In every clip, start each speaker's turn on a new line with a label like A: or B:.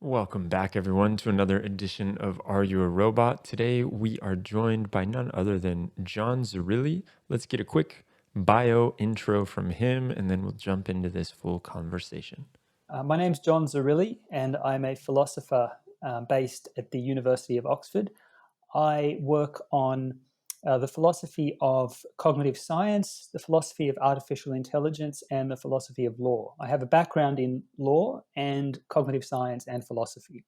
A: Welcome back, everyone, to another edition of Are You a Robot? Today, we are joined by none other than John Zerilli. Let's get a quick bio intro from him, and then we'll jump into this full conversation.
B: My name's John Zerilli, and I'm a philosopher based at the University of Oxford. I work on the philosophy of cognitive science, the philosophy of artificial intelligence, and the philosophy of law. I have a background in law and cognitive science and philosophy.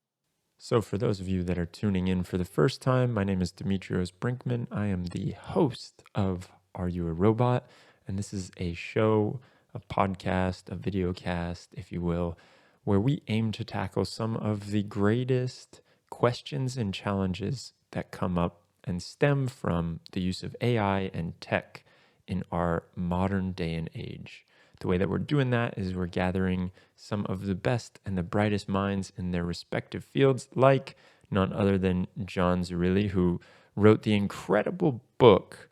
A: So, for those of you that are tuning in for the first time, my name is Demetrios Brinkman. I am the host of Are You a Robot? And this is a show, a podcast, a video cast, if you will, where we aim to tackle some of the greatest questions and challenges that come up and stem from the use of AI and tech in our modern day and age. The way that we're doing that is we're gathering some of the best and the brightest minds in their respective fields, like none other than John Zerilli, who wrote the incredible book,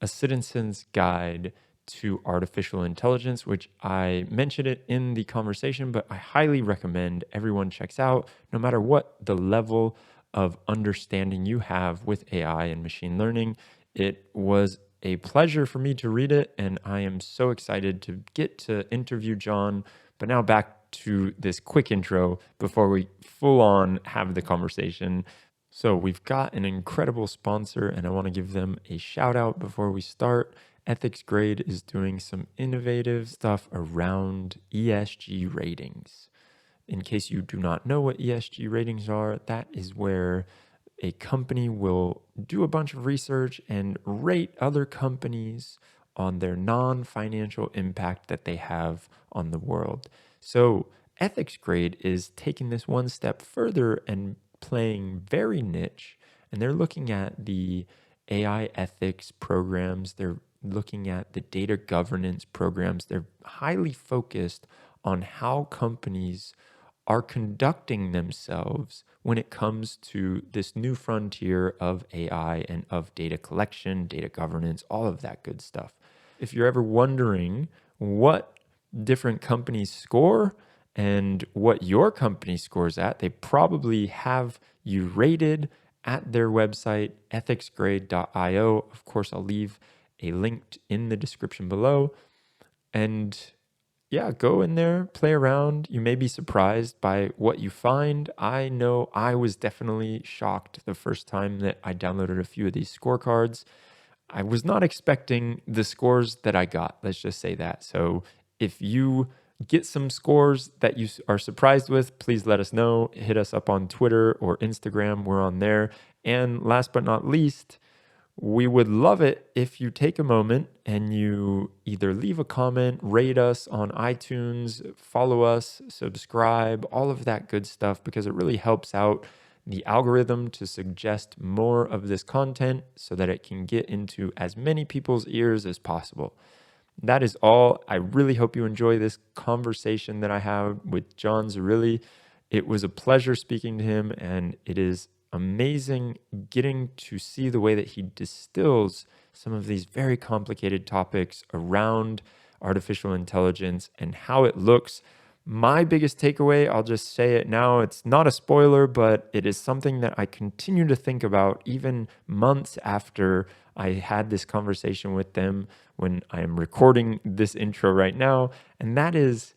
A: A Citizen's Guide to Artificial Intelligence, which I mentioned it in the conversation, but I highly recommend everyone checks out, no matter what the level of understanding you have with AI and machine learning. It was a pleasure for me to read it, and I am so excited to get to interview John. But now back to this quick intro before we full on have the conversation. So we've got an incredible sponsor, and I want to give them a shout out before we start. Ethics Grade is doing some innovative stuff around ESG ratings. In case you do not know what ESG ratings are, that is where a company will do a bunch of research and rate other companies on their non-financial impact that they have on the world. So Ethics Grade is taking this one step further and playing very niche, and they're looking at the AI ethics programs. They're looking at the data governance programs. They're highly focused on how companies are conducting themselves when it comes to this new frontier of AI and of data collection, data governance, all of that good stuff. If you're ever wondering what different companies score and what your company scores at, they probably have you rated at their website, ethicsgrade.io. Of course, I'll leave a link in the description below. And yeah, go in there, play around. You may be surprised by what you find. I know I was definitely shocked the first time that I downloaded a few of these scorecards. I was not expecting the scores that I got. Let's just say that. So if you get some scores that you are surprised with, please let us know. Hit us up on Twitter or Instagram. We're on there. And last but not least, we would love it if you take a moment and you either leave a comment, rate us on iTunes, follow us, subscribe, all of that good stuff, because it really helps out the algorithm to suggest more of this content so that it can get into as many people's ears as possible. That is all. I really hope you enjoy this conversation that I have with John Zerilli. It was a pleasure speaking to him, and it is amazing getting to see the way that he distills some of these very complicated topics around artificial intelligence and how it looks. My biggest takeaway, I'll just say it now, it's not a spoiler, but it is something that I continue to think about even months after I had this conversation with them when I am recording this intro right now. And that is,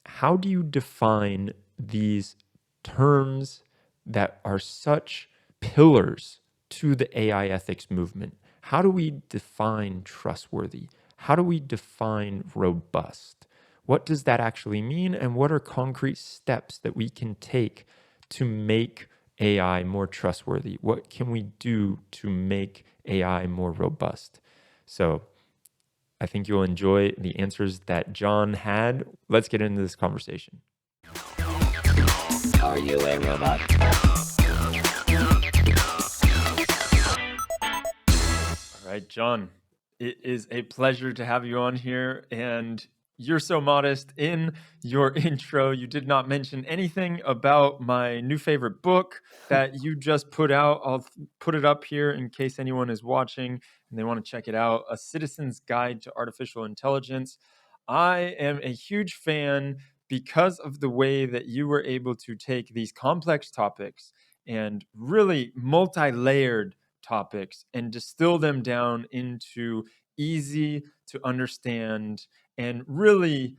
A: how do you define these terms that are such pillars to the AI ethics movement? How do we define trustworthy? How do we define robust? What does that actually mean? And what are concrete steps that we can take to make AI more trustworthy? What can we do to make AI more robust? So I think you'll enjoy the answers that John had. Let's get into this conversation.
C: Are you a robot?
A: All right, John, it is a pleasure to have you on here. And you're so modest in your intro. You did not mention anything about my new favorite book that you just put out. I'll put it up here in case anyone is watching and they want to check it out. A Citizen's Guide to Artificial Intelligence. I am a huge fan because of the way that you were able to take these complex topics and really multi-layered topics and distill them down into easy to understand, and really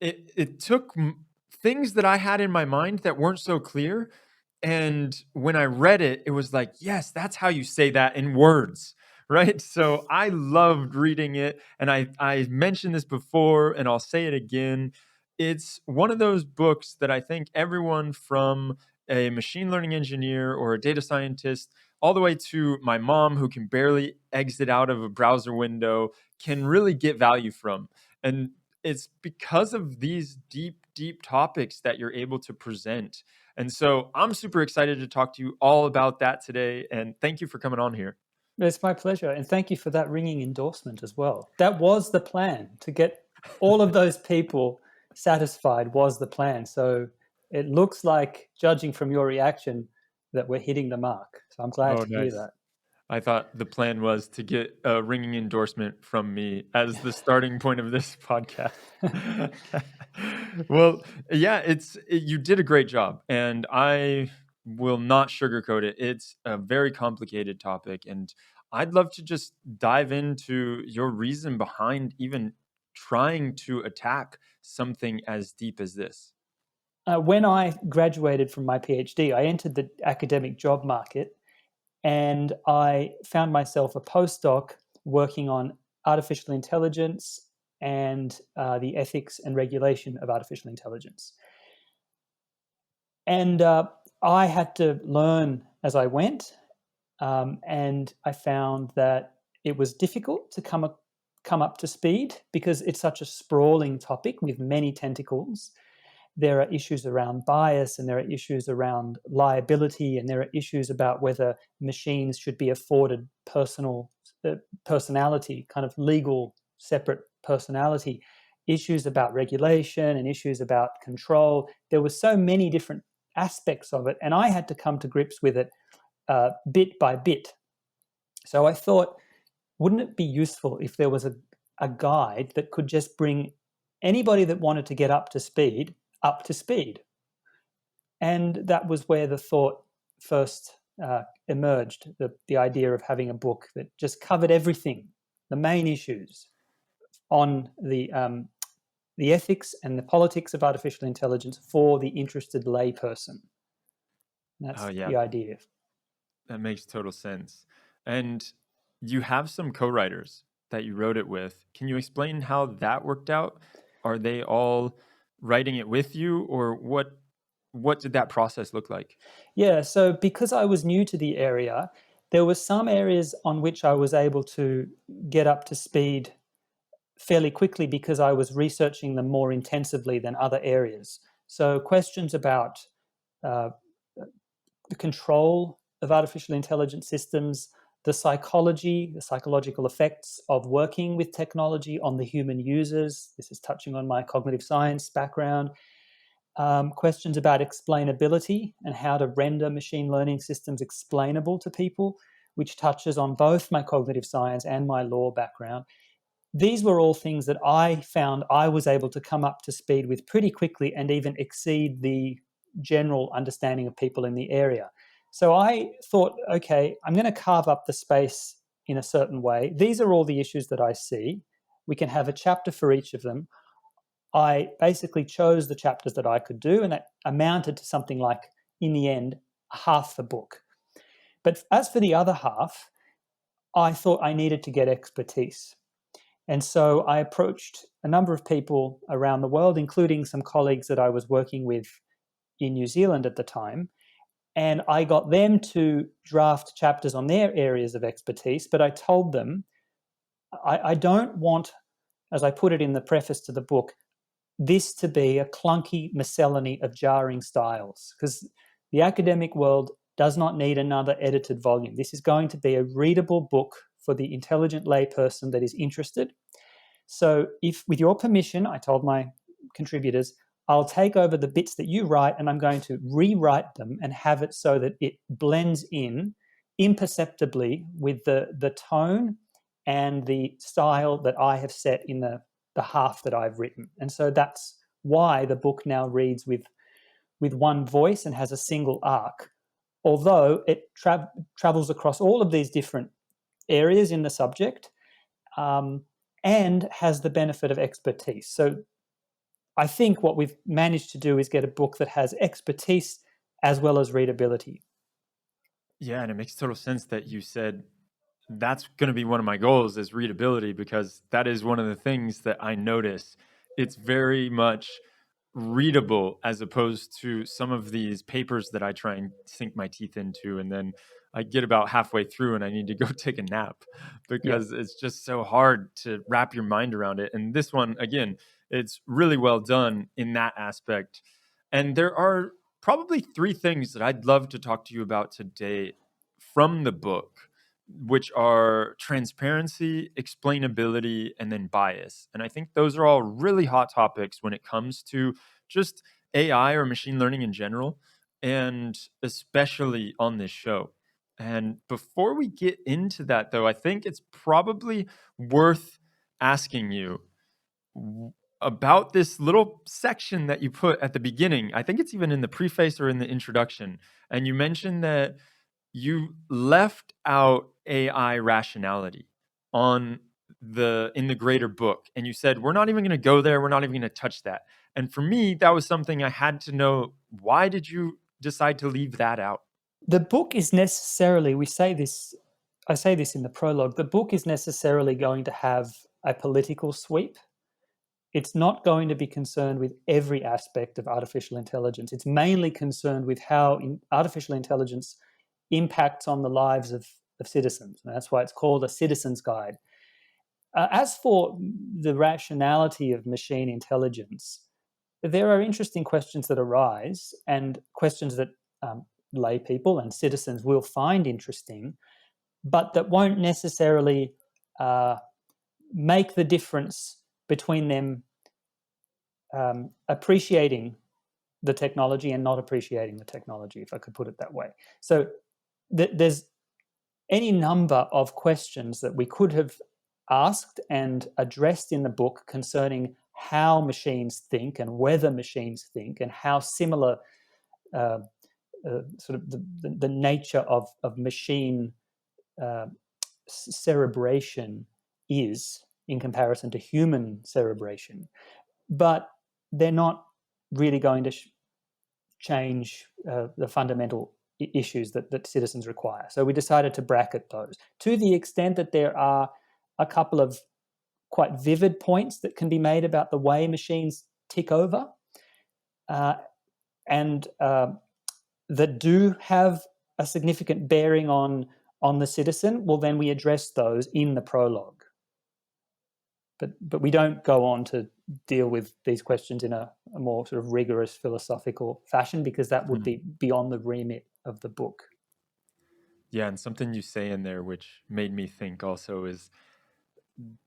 A: it took things that I had in my mind that weren't so clear, and when I read it, it was like, yes, that's how you say that in words, right? So I loved reading it, and I mentioned this before, and I'll say it again. It's one of those books that I think everyone from a machine learning engineer or a data scientist, all the way to my mom who can barely exit out of a browser window, can really get value from. And it's because of these deep topics that you're able to present. And so I'm super excited to talk to you all about that today. And thank you for coming on here.
B: It's my pleasure. And thank you for that ringing endorsement as well. That was the plan. To get all of those people satisfied was the plan. So it looks like, judging from your reaction, that we're hitting the mark. So I'm glad
A: Oh,
B: to hear
A: nice.
B: that.
A: I thought the plan was to get a ringing endorsement from me as the starting point of this podcast. Well, yeah, you did a great job, and I will not sugarcoat it. It's a very complicated topic, and I'd love to just dive into your reason behind even trying to attack something as deep as this.
B: When I graduated from my PhD, I entered the academic job market, and I found myself a postdoc working on artificial intelligence and the ethics and regulation of artificial intelligence. And I had to learn as I went, and I found that it was difficult to come up to speed because it's such a sprawling topic with many tentacles. There are issues around bias, and there are issues around liability, and there are issues about whether machines should be afforded personality, kind of legal separate personality, issues about regulation and issues about control. There were so many different aspects of it, and I had to come to grips with it bit by bit. So I thought, wouldn't it be useful if there was a guide that could just bring anybody that wanted to get up to speed up to speed? And that was where the thought first emerged, the idea of having a book that just covered everything, the main issues on the ethics and the politics of artificial intelligence for the interested layperson.
A: Oh,
B: That's
A: yeah,
B: the idea.
A: that makes total sense. And you have some co-writers that you wrote it with. Can you explain how that worked out? Are they all writing it with you, or what did that process look like?
B: Yeah, so because I was new to the area, there were some areas on which I was able to get up to speed fairly quickly because I was researching them more intensively than other areas. So questions about uh, the control of artificial intelligence systems, the psychology, the psychological effects of working with technology on the human users. This is touching on my cognitive science background. Questions about explainability and how to render machine learning systems explainable to people, which touches on both my cognitive science and my law background. These were all things that I found I was able to come up to speed with pretty quickly and even exceed the general understanding of people in the area. So I thought, okay, I'm going to carve up the space in a certain way. These are all the issues that I see. We can have a chapter for each of them. I basically chose the chapters that I could do, and that amounted to something like, in the end, half the book. But as for the other half, I thought I needed to get expertise. And so I approached a number of people around the world, including some colleagues that I was working with in New Zealand at the time. And I got them to draft chapters on their areas of expertise, but I told them, I don't want, as I put it in the preface to the book, this to be a clunky miscellany of jarring styles, because the academic world does not need another edited volume. This is going to be a readable book for the intelligent layperson that is interested. So if, with your permission, I told my contributors, I'll take over the bits that you write and I'm going to rewrite them and have it so that it blends in imperceptibly with the tone and the style that I have set in the half that I've written. And so that's why the book now reads with one voice and has a single arc, although it travels across all of these different areas in the subject, and has the benefit of expertise. So I think what we've managed to do is get a book that has expertise as well as readability.
A: Yeah, and it makes total sense that you said that's going to be one of my goals is readability, because that is one of the things that I notice. It's very much readable as opposed to some of these papers that I try and sink my teeth into, and then I get about halfway through and I need to go take a nap because it's just so hard to wrap your mind around it. And this one, again, it's really well done in that aspect. And there are probably three things that I'd love to talk to you about today from the book, which are transparency, explainability, and then bias. And I think those are all really hot topics when it comes to just AI or machine learning in general, and especially on this show. And before we get into that, though, I think it's probably worth asking you about this little section that you put at the beginning. I think it's even in the preface or in the introduction. And you mentioned that you left out AI rationality on in the greater book, and you said we're not even going to go there, we're not even going to touch that. And for me, that was something I had to know. Why did you decide to leave that out?
B: The book is necessarily, I say this in the prologue, the book is necessarily going to have a political sweep. It's not going to be concerned with every aspect of artificial intelligence. It's mainly concerned with how artificial intelligence impacts on the lives of citizens. And that's why it's called a citizen's guide. As for the rationality of machine intelligence, there are interesting questions that arise, and questions that lay people and citizens will find interesting, but that won't necessarily make the difference between them appreciating the technology and not appreciating the technology, if I could put it that way. So there's any number of questions that we could have asked and addressed in the book concerning how machines think and whether machines think, and how similar sort of the nature of machine cerebration is in comparison to human cerebration. But they're not really going to change the fundamental issues that citizens require. So we decided to bracket those to the extent that there are a couple of quite vivid points that can be made about the way machines tick over, and that do have a significant bearing on the citizen. Well, then we address those in the prologue. But we don't go on to deal with these questions in a more sort of rigorous philosophical fashion, because that would be beyond the remit of the book.
A: Yeah, and something you say in there which made me think also is,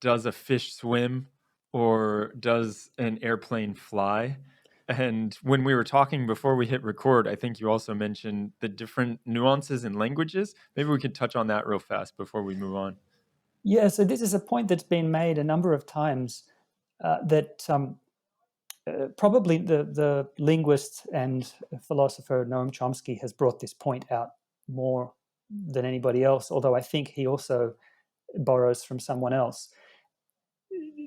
A: does a fish swim or does an airplane fly? And when we were talking before we hit record, I think you also mentioned the different nuances in languages. Maybe we could touch on that real fast before we move on.
B: Yeah, so this is a point that's been made a number of times, that probably the linguist and philosopher Noam Chomsky has brought this point out more than anybody else, although I think he also borrows from someone else.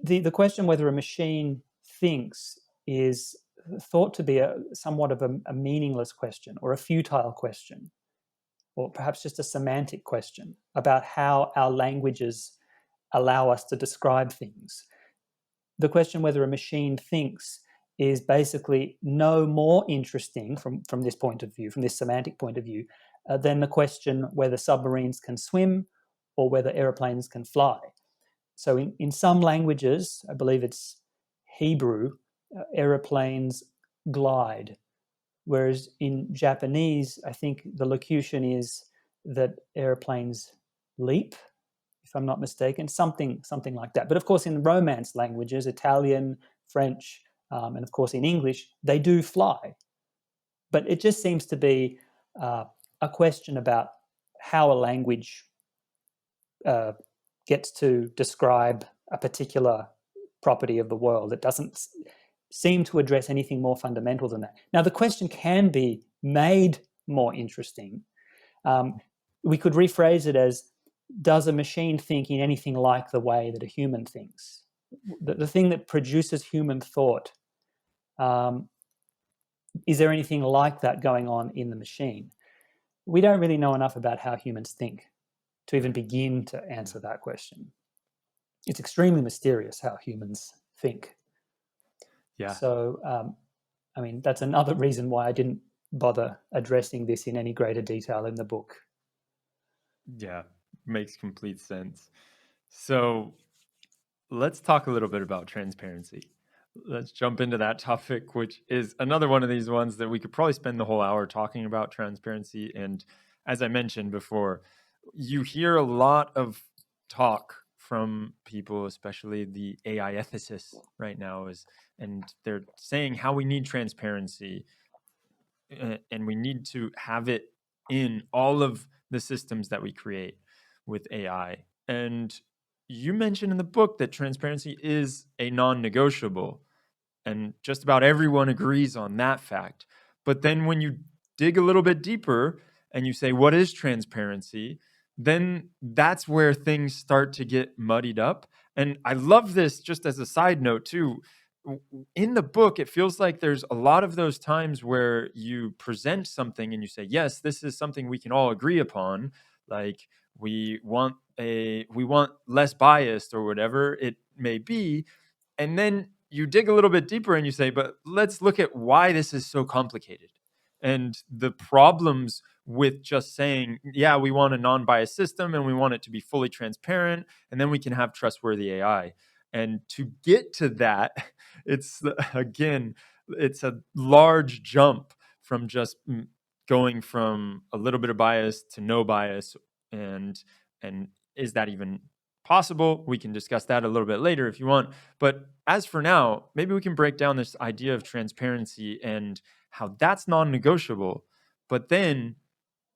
B: The question whether a machine thinks is thought to be somewhat of a meaningless question, or a futile question, or perhaps just a semantic question about how our languages allow us to describe things. The question whether a machine thinks is basically no more interesting from this point of view, from this semantic point of view, than the question whether submarines can swim or whether airplanes can fly. So in some languages, I believe it's Hebrew, aeroplanes glide, whereas in Japanese, I think the locution is that airplanes leap, if I'm not mistaken, something like that. But of course, in Romance languages, Italian, French, and of course in English, they do fly. But it just seems to be a question about how a language gets to describe a particular property of the world. It doesn't seem to address anything more fundamental than that. Now, the question can be made more interesting. We could rephrase it as, does a machine think in anything like the way that a human thinks? The thing that produces human thought, is there anything like that going on in the machine? We don't really know enough about how humans think to even begin to answer that question. It's extremely mysterious how humans think.
A: Yeah.
B: So, I mean, that's another reason why I didn't bother addressing this in any greater detail in the book.
A: Yeah, makes complete sense. So let's talk a little bit about transparency. Let's jump into that topic, which is another one of these ones that we could probably spend the whole hour talking about transparency. And as I mentioned before, you hear a lot of talk from people, especially the AI ethicists right now, and they're saying how we need transparency and we need to have it in all of the systems that we create with AI. And you mentioned in the book that transparency is a non-negotiable, and just about everyone agrees on that fact. But then when you dig a little bit deeper and you say, what is transparency? Then that's where things start to get muddied up. And I love this just as a side note too. In the book, it feels like there's a lot of those times where you present something and you say, yes, this is something we can all agree upon. Like we want less biased or whatever it may be. And then you dig a little bit deeper and you say, but let's look at why this is so complicated and the problems with just saying, yeah, we want a non-biased system and we want it to be fully transparent, and then we can have trustworthy AI. And to get to that, it's a large jump from just going from a little bit of bias to no bias. And is that even possible? We can discuss that a little bit later if you want. But as for now, maybe we can break down this idea of transparency and how that's non-negotiable. But then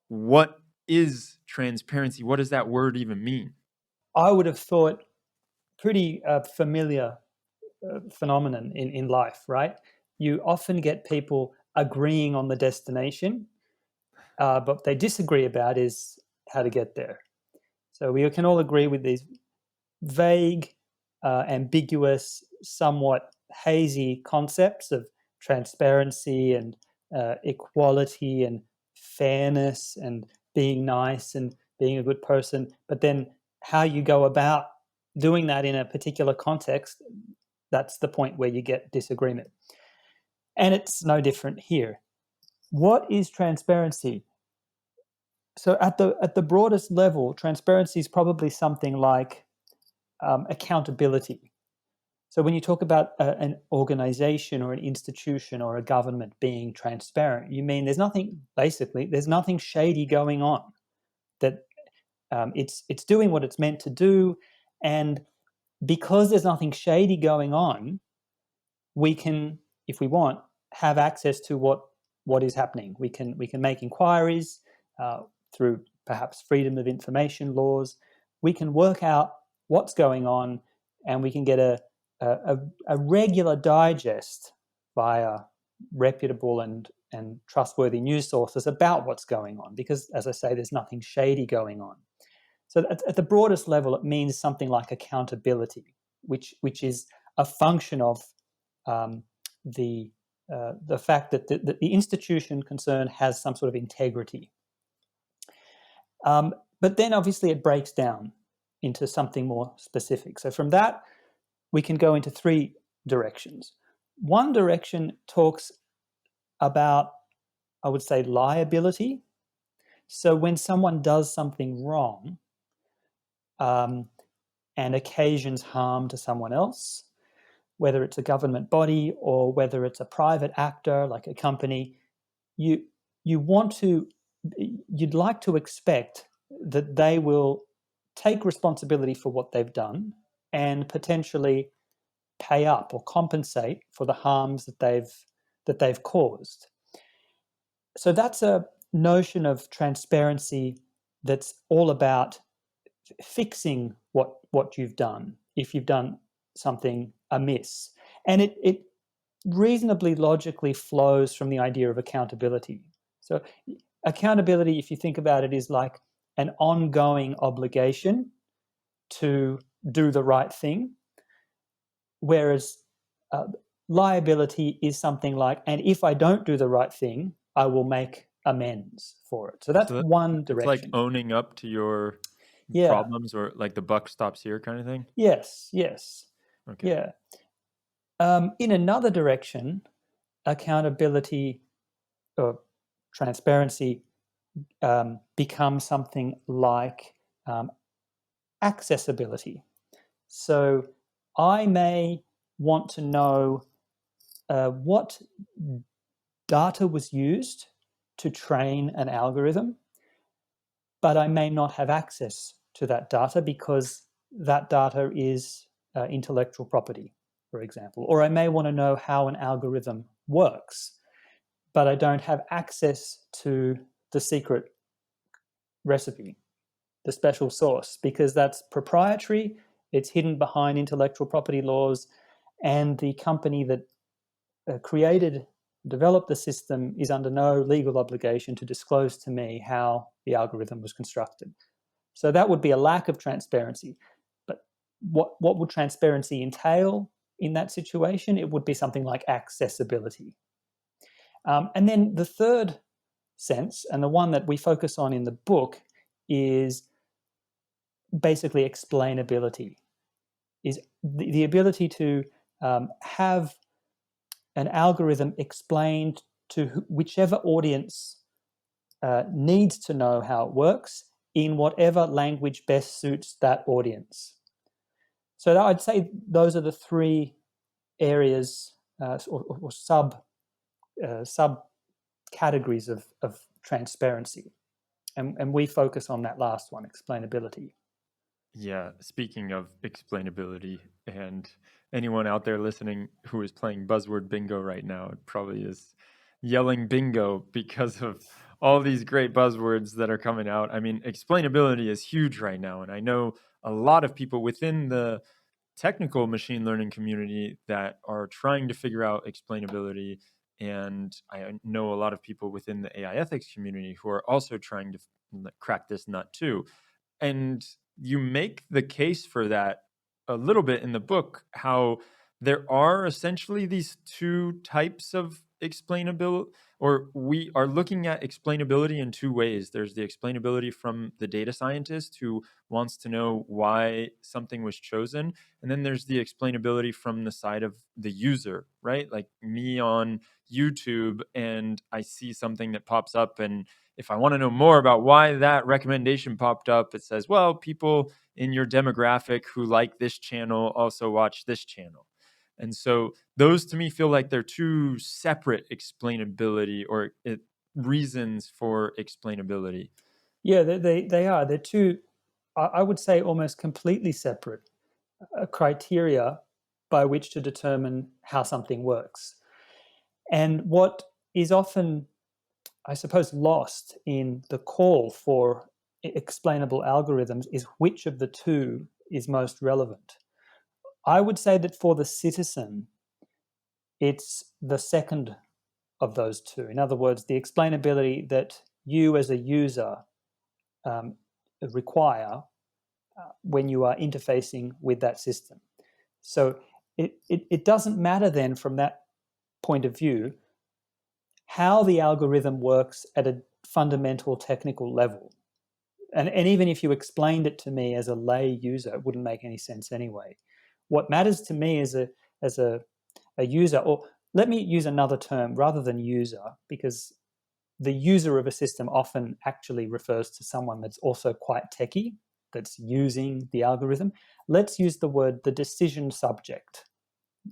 A: what is transparency? What does that word even mean?
B: I would have thought pretty familiar phenomenon in life, right? You often get people agreeing on the destination, but what they disagree about is how to get there. So we can all agree with these vague, ambiguous, somewhat hazy concepts of transparency and equality and fairness and being nice and being a good person. But then how you go about doing that in a particular context, that's the point where you get disagreement. And it's no different here. What is transparency? So at the broadest level, transparency is probably something like accountability. So when you talk about an organization or an institution or a government being transparent, you mean there's nothing shady going on, that it's doing what it's meant to do. And because there's nothing shady going on, we can, if we want, have access to what is happening. We can make inquiries through perhaps freedom of information laws. We can work out what's going on, and we can get a regular digest via reputable and trustworthy news sources about what's going on, because, as I say, there's nothing shady going on. So at the broadest level, it means something like accountability, which is a function of the fact that the institution concerned has some sort of integrity. But then obviously it breaks down into something more specific. So from that, we can go into three directions. One direction talks about, I would say, liability. So when someone does something wrong and occasions harm to someone else, whether it's a government body or whether it's a private actor like a company, you'd like to expect that they will take responsibility for what they've done and potentially pay up or compensate for the harms that they've caused. So that's a notion of transparency that's all about fixing what you've done if you've done something amiss. And it reasonably logically flows from the idea of accountability. So accountability, if you think about it, is like an ongoing obligation to do the right thing, whereas liability is something like, and if I don't do the right thing, I will make amends for it. So that's
A: So
B: one
A: it's like
B: direction.
A: owning up to your
B: Yeah.
A: problems, or like the buck stops here kind of thing.
B: Yes. Yes.
A: Okay.
B: Yeah. In another direction, accountability or transparency becomes something like accessibility. So I may want to know what data was used to train an algorithm, but I may not have access to that data because that data is intellectual property, for example. Or I may want to know how an algorithm works, but I don't have access to the secret recipe, the special sauce, because that's proprietary, it's hidden behind intellectual property laws, and the company that developed the system is under no legal obligation to disclose to me how the algorithm was constructed. So that would be a lack of transparency. But what would transparency entail in that situation? It would be something like accessibility. And then the third sense, and the one that we focus on in the book, is basically explainability, is the ability to have an algorithm explained to whichever audience needs to know how it works in whatever language best suits that audience. So I'd say those are the three areas or sub categories of transparency, and we focus on that last one, explainability.
A: Yeah, speaking of explainability, and anyone out there listening who is playing buzzword bingo right now, it probably is yelling bingo because of all these great buzzwords that are coming out. I mean, explainability is huge right now, and I know a lot of people within the technical machine learning community that are trying to figure out explainability. And I know a lot of people within the AI ethics community who are also trying to crack this nut too. And you make the case for that a little bit in the book, how there are essentially these two types of explainability, or we are looking at explainability in two ways. There's the explainability from the data scientist who wants to know why something was chosen, and then there's the explainability from the side of the user, right? Like me on YouTube, and I see something that pops up, and if I want to know more about why that recommendation popped up, it says, well, people in your demographic who like this channel also watch this channel. And so those to me feel like they're two separate explainability or reasons for explainability.
B: Yeah, they are. They're two, I would say, almost completely separate criteria by which to determine how something works. And what is often, I suppose, lost in the call for explainable algorithms is which of the two is most relevant. I would say that for the citizen, it's the second of those two. In other words, the explainability that you as a user um, require when you are interfacing with that system. So it doesn't matter then from that point of view how the algorithm works at a fundamental technical level. And even if you explained it to me as a lay user, it wouldn't make any sense anyway. What matters to me as a user, or let me use another term rather than user, because the user of a system often actually refers to someone that's also quite techie, that's using the algorithm. Let's use the word the decision subject.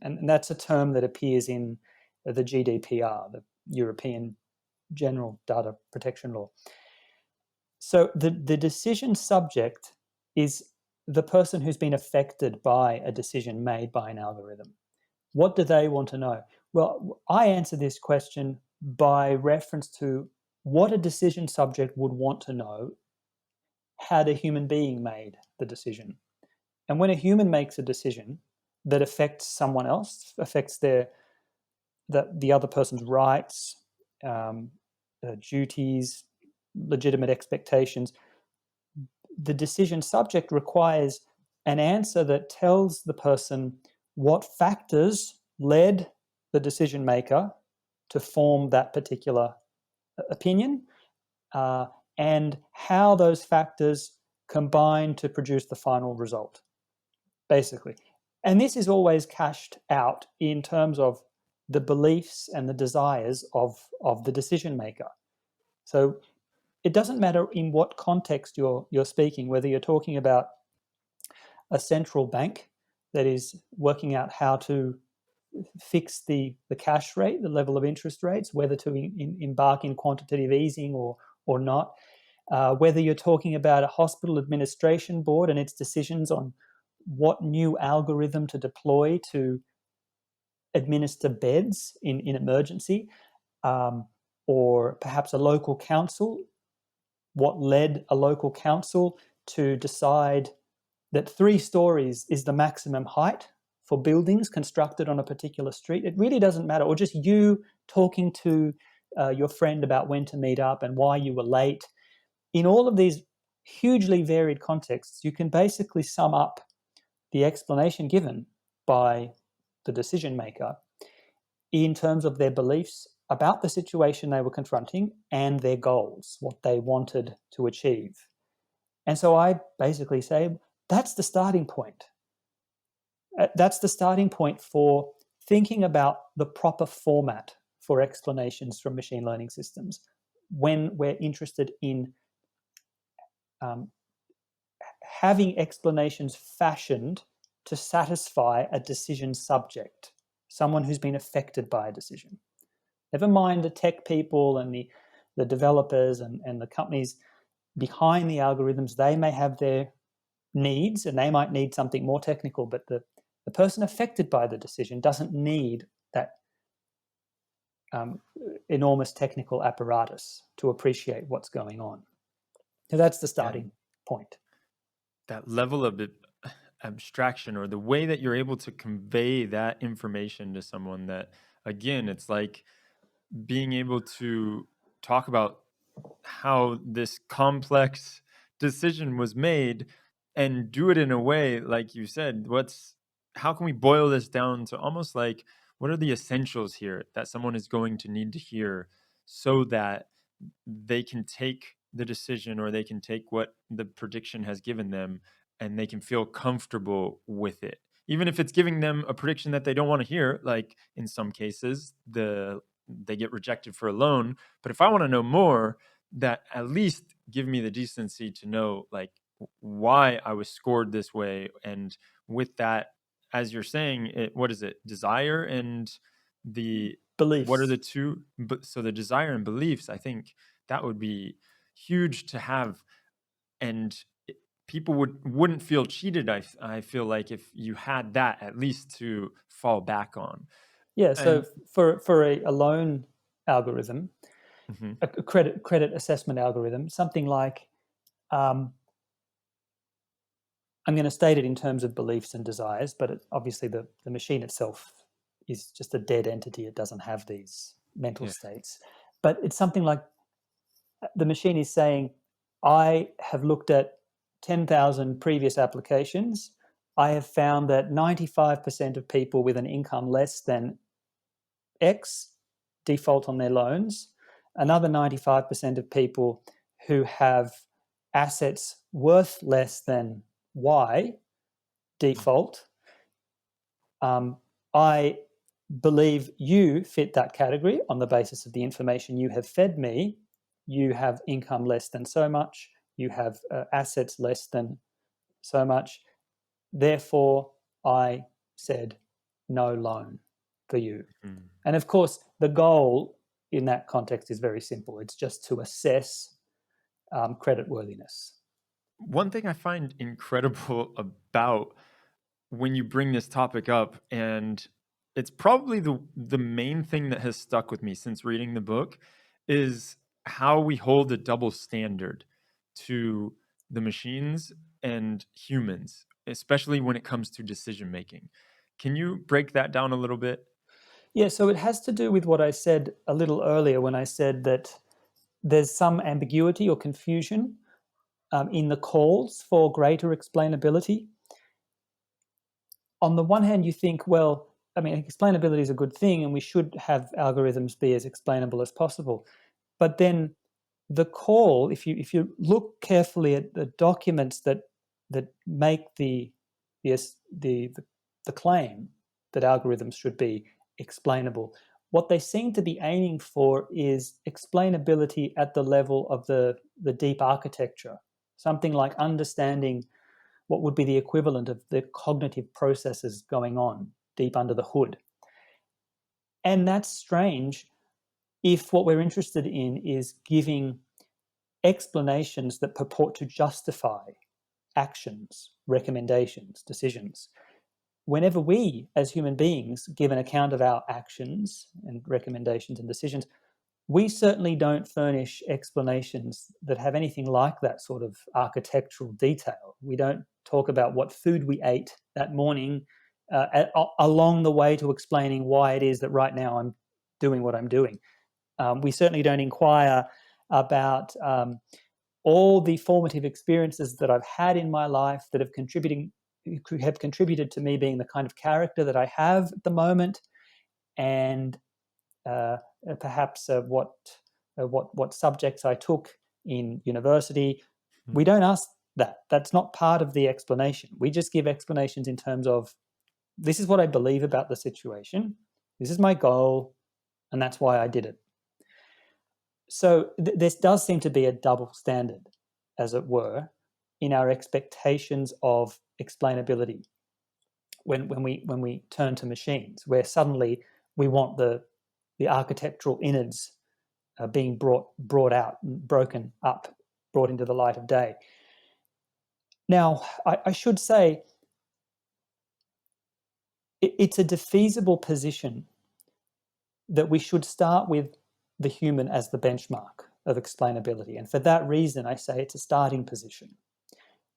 B: And that's a term that appears in the GDPR, the European General Data Protection Law. So the decision subject is the person who's been affected by a decision made by an algorithm. What do they want to know? Well, I answer this question by reference to what a decision subject would want to know had a human being made the decision. And when a human makes a decision that affects someone else, affects their that the other person's rights, duties, legitimate expectations, the decision subject requires an answer that tells the person what factors led the decision maker to form that particular opinion, and how those factors combine to produce the final result, basically. And this is always cashed out in terms of the beliefs and the desires of the decision maker. So it doesn't matter in what context you're speaking, whether you're talking about a central bank that is working out how to fix the cash rate, the level of interest rates, whether to embark in quantitative easing or not, whether you're talking about a hospital administration board and its decisions on what new algorithm to deploy to administer beds in emergency, or perhaps a local council, what led a local council to decide that 3 stories is the maximum height for buildings constructed on a particular street. It really doesn't matter. Or just you talking to your friend about when to meet up and why you were late. In all of these hugely varied contexts, you can basically sum up the explanation given by the decision maker in terms of their beliefs about the situation they were confronting and their goals, what they wanted to achieve. And so I basically say, that's the starting point. That's the starting point for thinking about the proper format for explanations from machine learning systems when we're interested in having explanations fashioned to satisfy a decision subject, someone who's been affected by a decision. Never mind the tech people and the developers and the companies behind the algorithms. They may have their needs and they might need something more technical, but the person affected by the decision doesn't need that enormous technical apparatus to appreciate what's going on. So that's the starting point.
A: That level of abstraction, or the way that you're able to convey that information to someone, that again, it's like being able to talk about how this complex decision was made and do it in a way, like you said, how can we boil this down to almost like, what are the essentials here that someone is going to need to hear so that they can take the decision, or they can take what the prediction has given them and they can feel comfortable with it, even if it's giving them a prediction that they don't want to hear. Like in some cases they get rejected for a loan, but if I want to know more, that at least give me the decency to know like why I was scored this way. And with that, as you're saying, what is it, desire and the
B: beliefs?
A: What are the two? So the desire and beliefs, I think that would be huge to have, and people wouldn't feel cheated. I feel like if you had that at least to fall back on.
B: Yeah. So
A: And
B: for a loan algorithm,
A: mhm.
B: a credit assessment algorithm, something like, I'm going to state it in terms of beliefs and desires, but obviously the machine itself is just a dead entity. It doesn't have these mental states. But it's something like the machine is saying, I have looked at 10,000 previous applications. I have found that 95% of people with an income less than X default on their loans. Another 95% of people who have assets worth less than Y default. I believe you fit that category on the basis of the information you have fed me. You have income less than so much. You have assets less than so much. Therefore, I said no loan for you.
A: Mm.
B: And of course, the goal in that context is very simple. It's just to assess creditworthiness.
A: One thing I find incredible about when you bring this topic up, and it's probably the main thing that has stuck with me since reading the book, is how we hold a double standard to the machines and humans, especially when it comes to decision making. Can you break that down a little bit?
B: Yeah, so it has to do with what I said a little earlier when I said that there's some ambiguity or confusion in the calls for greater explainability. On the one hand, you think, well, I mean, explainability is a good thing and we should have algorithms be as explainable as possible. But then the call, if you look carefully at the documents that make the claim that algorithms should be explainable, what they seem to be aiming for is explainability at the level of the deep architecture, something like understanding what would be the equivalent of the cognitive processes going on deep under the hood. And that's strange if what we're interested in is giving explanations that purport to justify actions, recommendations, decisions. Whenever we, as human beings, give an account of our actions and recommendations and decisions, we certainly don't furnish explanations that have anything like that sort of architectural detail. We don't talk about what food we ate that morning along the way to explaining why it is that right now I'm doing what I'm doing. We certainly don't inquire about all the formative experiences that I've had in my life that have contributed to me being the kind of character that I have at the moment, and perhaps what subjects I took in university. We don't ask that. That's not part of the explanation. We just give explanations in terms of, this is what I believe about the situation, this is my goal, and that's why I did it. So this does seem to be a double standard, as it were, in our expectations of explainability when we turn to machines, where suddenly we want the architectural innards being brought out, broken up, brought into the light of day. Now, I should say it's a defeasible position that we should start with the human as the benchmark of explainability. And for that reason, I say it's a starting position.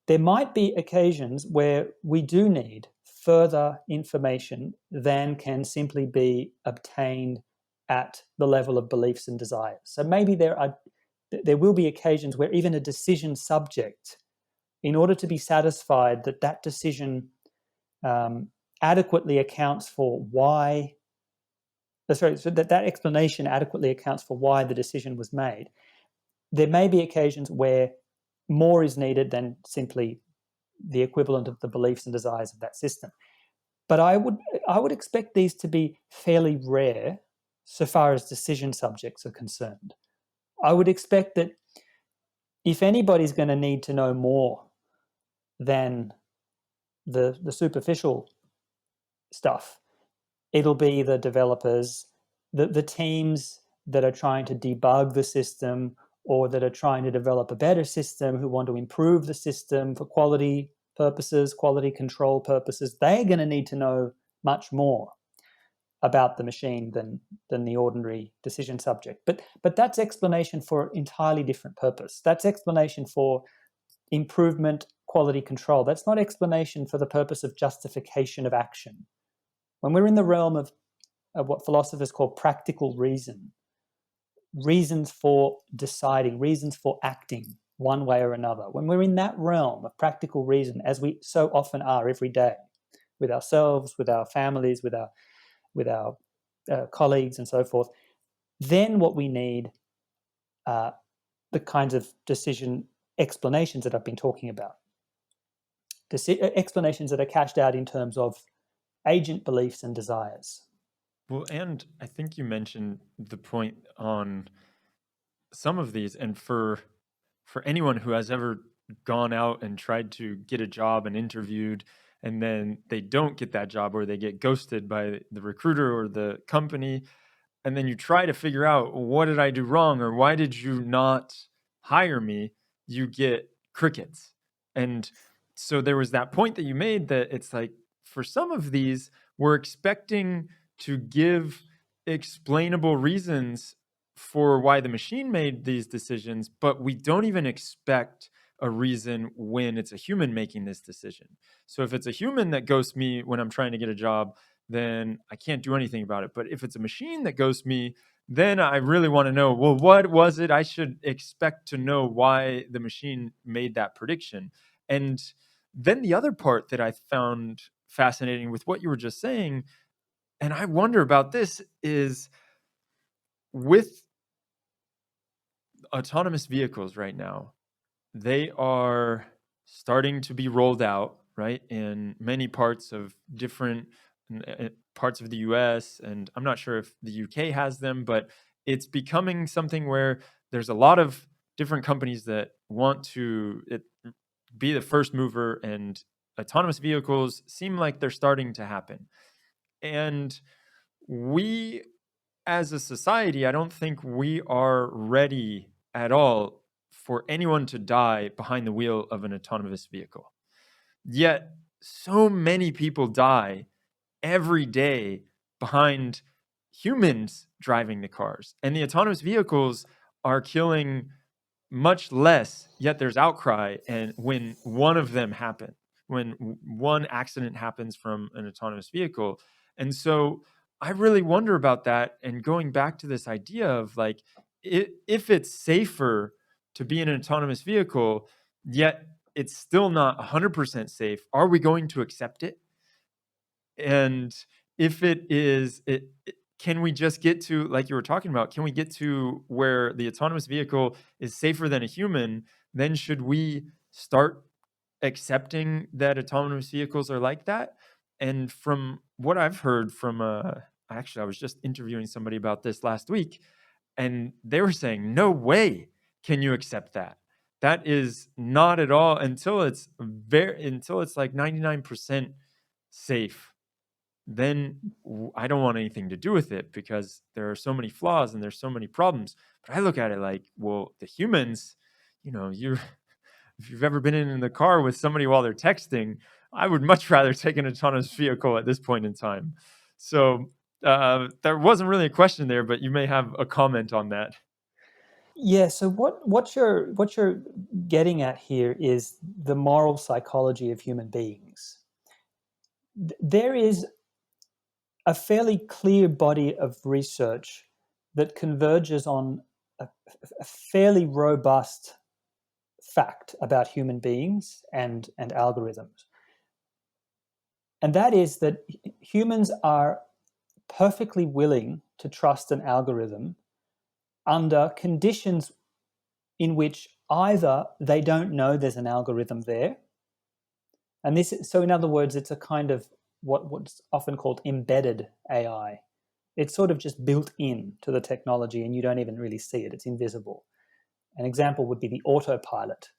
B: There might be occasions where we do need further information than can simply be obtained at the level of beliefs and desires. So maybe there will be occasions where even a decision subject, in order to be satisfied that that decision adequately accounts for why, so that explanation adequately accounts for why the decision was made, there may be occasions where more is needed than simply the equivalent of the beliefs and desires of that system. But I would expect these to be fairly rare so far as decision subjects are concerned. I would expect that if anybody's going to need to know more than the superficial stuff, it'll be the developers, the teams that are trying to debug the system or that are trying to develop a better system, who want to improve the system for quality purposes, quality control purposes. They're going to need to know much more about the machine than the ordinary decision subject. But that's explanation for an entirely different purpose. That's explanation for improvement, quality control. That's not explanation for the purpose of justification of action. When we're in the realm of what philosophers call practical reason, reasons for deciding, reasons for acting one way or another, when we're in that realm of practical reason, as we so often are every day, with ourselves, with our families, with our colleagues and so forth, then what we need are the kinds of decision explanations that I've been talking about. Explanations that are cashed out in terms of agent beliefs and desires.
A: Well, and I think you mentioned the point on some of these, and for anyone who has ever gone out and tried to get a job and interviewed, and then they don't get that job or they get ghosted by the recruiter or the company, and then you try to figure out, what did I do wrong, or why did you not hire me? You get crickets. And so there was that point that you made that it's like, for some of these, we're expecting to give explainable reasons for why the machine made these decisions, but we don't even expect a reason when it's a human making this decision. So if it's a human that ghosts me when I'm trying to get a job, then I can't do anything about it. But if it's a machine that ghosts me, then I really want to know, well, what was it? I should expect to know why the machine made that prediction. And then the other part that I found fascinating with what you were just saying, and I wonder about this, is with autonomous vehicles right now, they are starting to be rolled out, right, in many parts of different parts of the US. And I'm not sure if the UK has them, but it's becoming something where there's a lot of different companies that want to be the first mover, and autonomous vehicles seem like they're starting to happen. And we, as a society, I don't think we are ready at all for anyone to die behind the wheel of an autonomous vehicle. Yet, so many people die every day behind humans driving the cars. And the autonomous vehicles are killing much less, yet there's outcry. And when one of them happen, when one accident happens from an autonomous vehicle. And so I really wonder about that. And going back to this idea of like, if it's safer to be in an autonomous vehicle, yet it's still not 100% safe, are we going to accept it? And if it is, can we just get to, like you were talking about, can we get to where the autonomous vehicle is safer than a human? Then should we start accepting that autonomous vehicles are like that? And from what I've heard from, actually, I was just interviewing somebody about this last week, and they were saying, no way can you accept that. That is not at all until it's like 99% safe. Then I don't want anything to do with it because there are so many flaws and there's so many problems. But I look at it like, well, the humans, you if you've ever been in the car with somebody while they're texting, I would much rather take an autonomous vehicle at this point in time. So there wasn't really a question there, but you may have a comment on that.
B: Yeah. So what you're getting at here is the moral psychology of human beings. There is a fairly clear body of research that converges on a fairly robust fact about human beings and algorithms. And that is that humans are perfectly willing to trust an algorithm under conditions in which either they don't know there's an algorithm there, and this, so in other words, it's a kind of what's often called embedded AI. It's sort of just built in to the technology and you don't even really see it. It's invisible. An example would be the autopilot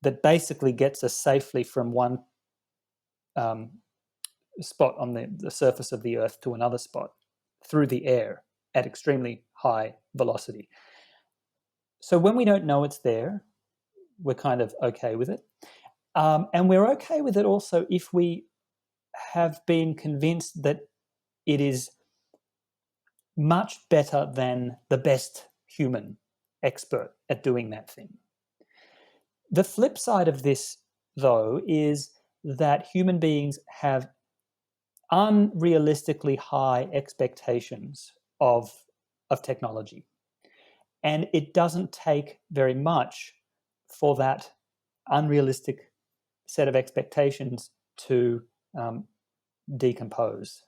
B: that basically gets us safely from one spot on the surface of the Earth to another spot through the air at extremely high velocity. So when we don't know it's there, we're kind of okay with it. And we're okay with it also if we have been convinced that it is much better than the best human expert at doing that thing. The flip side of this, though, is that human beings have unrealistically high expectations of technology. And it doesn't take very much for that unrealistic set of expectations to decompose.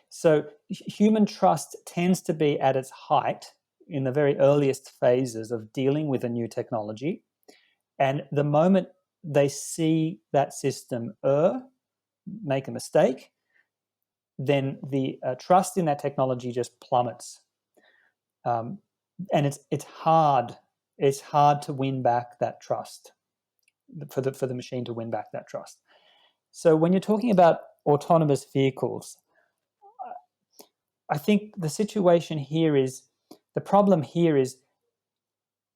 B: So human trust tends to be at its height in the very earliest phases of dealing with a new technology. And the moment they see that system make a mistake, then the trust in that technology just plummets. And it's hard to win back that trust, for the machine to win back that trust. So when you're talking about autonomous vehicles, I think the situation here is, the problem here is,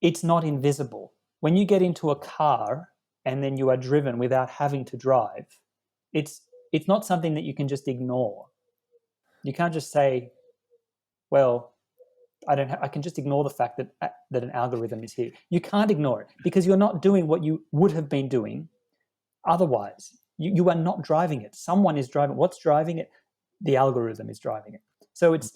B: it's not invisible. When you get into a car and then you are driven without having to drive, it's not something that you can just ignore. You can't just say, well, I can just ignore the fact that an algorithm is here. You can't ignore it because you're not doing what you would have been doing otherwise. You are not driving it. Someone is driving. What's driving it? The algorithm is driving it. So it's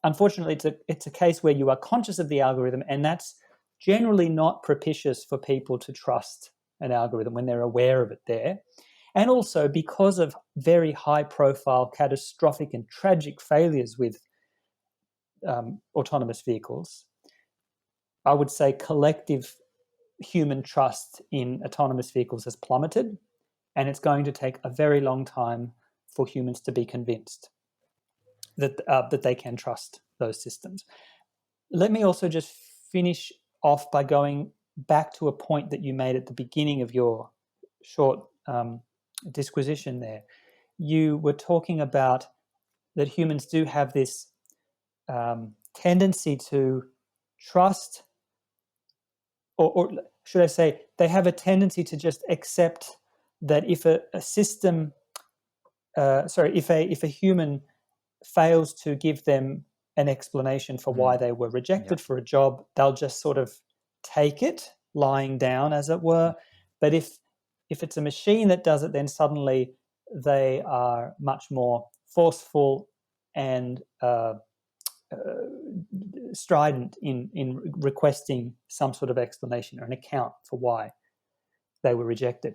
B: unfortunately it's a case where you are conscious of the algorithm, and that's generally not propitious for people to trust an algorithm when they're aware of it there. And also because of very high profile, catastrophic and tragic failures with autonomous vehicles, I would say collective human trust in autonomous vehicles has plummeted, and it's going to take a very long time for humans to be convinced that they can trust those systems. Let me also just finish off by going back to a point that you made at the beginning of your short disquisition there. You were talking about that humans do have this tendency to trust, or should I say, they have a tendency to just accept that if a system, if a human fails to give them an explanation for why they were rejected for a job, they'll just sort of take it lying down, as it were. But if it's a machine that does it, then suddenly they are much more forceful and strident in requesting some sort of explanation or an account for why they were rejected.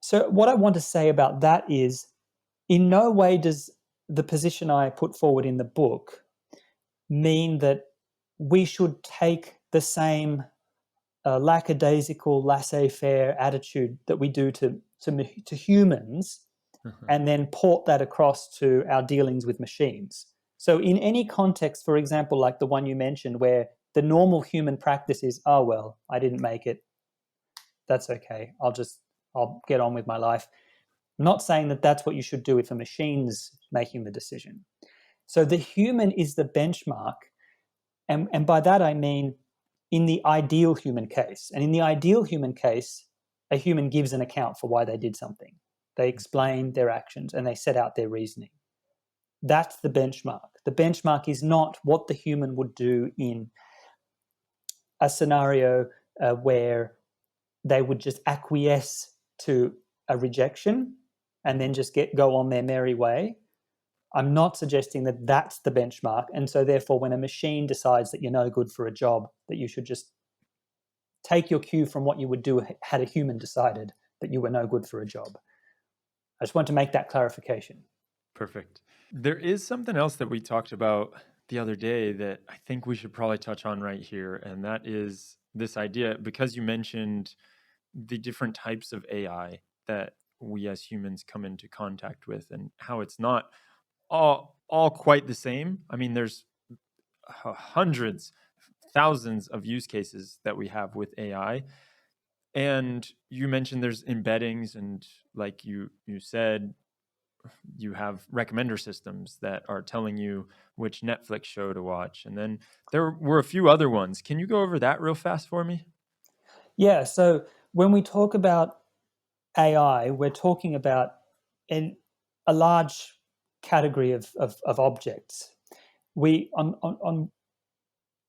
B: So what I want to say about that is, in no way does the position I put forward in the book mean that we should take the same lackadaisical, laissez-faire attitude that we do to humans and then port that across to our dealings with machines. So in any context, for example, like the one you mentioned, where the normal human practice is, oh, well, I didn't make it, that's okay, I'll get on with my life. I'm not saying that that's what you should do if a machine's making the decision. So the human is the benchmark. And by that, I mean in the ideal human case. And in the ideal human case, a human gives an account for why they did something. They explain their actions and they set out their reasoning. That's the benchmark. The benchmark is not what the human would do in a scenario where they would just acquiesce to a rejection and then just go on their merry way. I'm not suggesting that that's the benchmark. And so therefore, when a machine decides that you're no good for a job, that you should just take your cue from what you would do had a human decided that you were no good for a job. I just want to make that clarification.
A: Perfect. There is something else that we talked about the other day that I think we should probably touch on right here, and that is this idea, because you mentioned the different types of AI that we as humans come into contact with and how it's not all quite the same. I mean, there's hundreds, thousands of use cases that we have with AI. And you mentioned there's embeddings, and like you said, you have recommender systems that are telling you which Netflix show to watch. And then there were a few other ones. Can you go over that real fast for me?
B: Yeah, so when we talk about AI, we're talking about a large category of objects. We on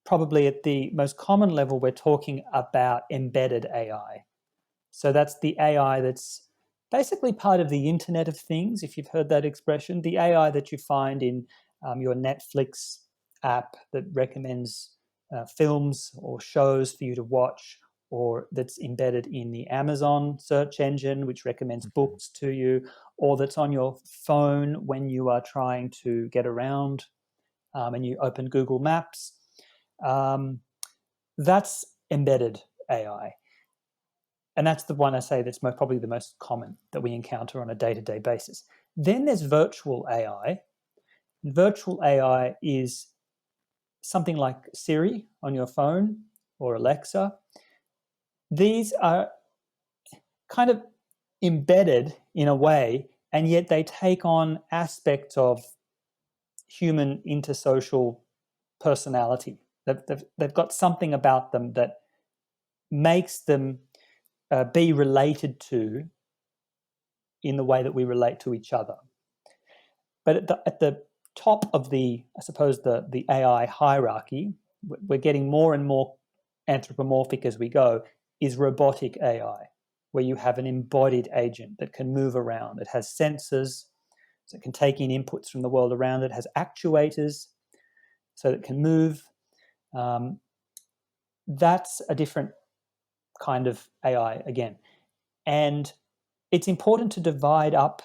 B: probably at the most common level, we're talking about embedded AI. So that's the AI that's basically part of the Internet of Things, if you've heard that expression, the AI that you find in your Netflix app that recommends films or shows for you to watch, or that's embedded in the Amazon search engine, which recommends books to you, or that's on your phone when you are trying to get around and you open Google Maps. That's embedded AI. And that's the one I say that's probably the most common that we encounter on a day-to-day basis. Then there's virtual AI. Virtual AI is something like Siri on your phone or Alexa. These are kind of embedded in a way, and yet they take on aspects of human intersocial personality. They've got something about them that makes them be related to in the way that we relate to each other. But at the top of the AI hierarchy, we're getting more and more anthropomorphic as we go, is robotic AI, where you have an embodied agent that can move around. It has sensors, so it can take in inputs from the world around it. It has actuators, so it can move. That's a different kind of AI again. And it's important to divide up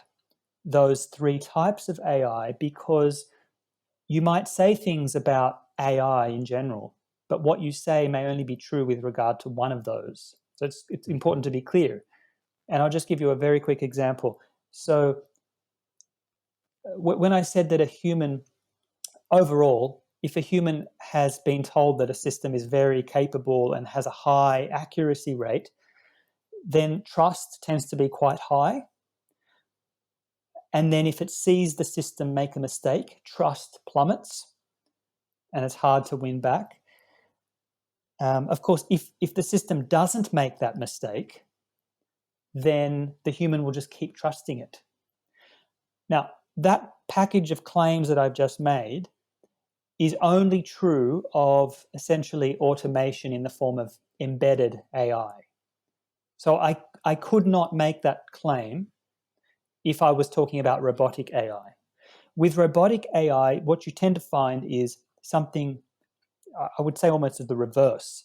B: those three types of AI, because you might say things about AI in general, but what you say may only be true with regard to one of those. So it's important to be clear. And I'll just give you a very quick example. So when I said that a human, overall, if a human has been told that a system is very capable and has a high accuracy rate, then trust tends to be quite high. And then if it sees the system make a mistake, trust plummets, and it's hard to win back. Of course, if the system doesn't make that mistake, then the human will just keep trusting it. Now, that package of claims that I've just made is only true of essentially automation in the form of embedded AI. So I could not make that claim if I was talking about robotic AI. With robotic AI, what you tend to find is something, I would say almost the reverse,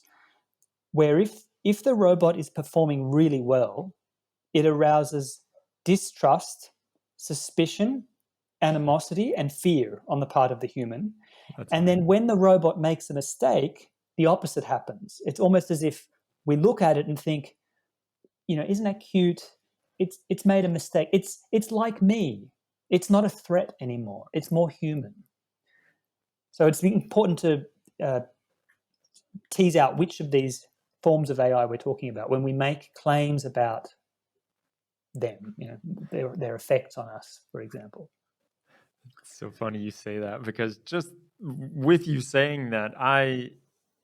B: where if the robot is performing really well, it arouses distrust, suspicion, animosity, and fear on the part of the human. And then when the robot makes a mistake, the opposite happens. It's almost as if we look at it and think, isn't that cute? It's made a mistake. It's like me. It's not a threat anymore. It's more human. So it's important to tease out which of these forms of AI we're talking about when we make claims about them, their effects on us, for example.
A: It's so funny you say that, because just with you saying that, I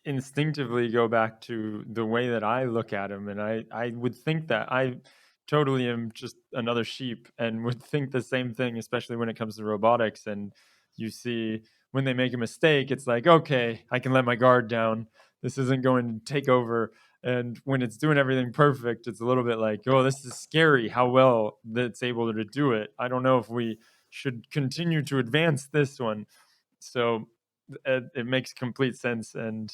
A: instinctively go back to the way that I look at them, and I would think that I totally am just another sheep and would think the same thing, especially when it comes to robotics. And you see when they make a mistake, it's like, okay, I can let my guard down. This isn't going to take over. And when it's doing everything perfect, it's a little bit like, oh, this is scary how well that's able to do it. I don't know if we should continue to advance this one. So it makes complete sense. And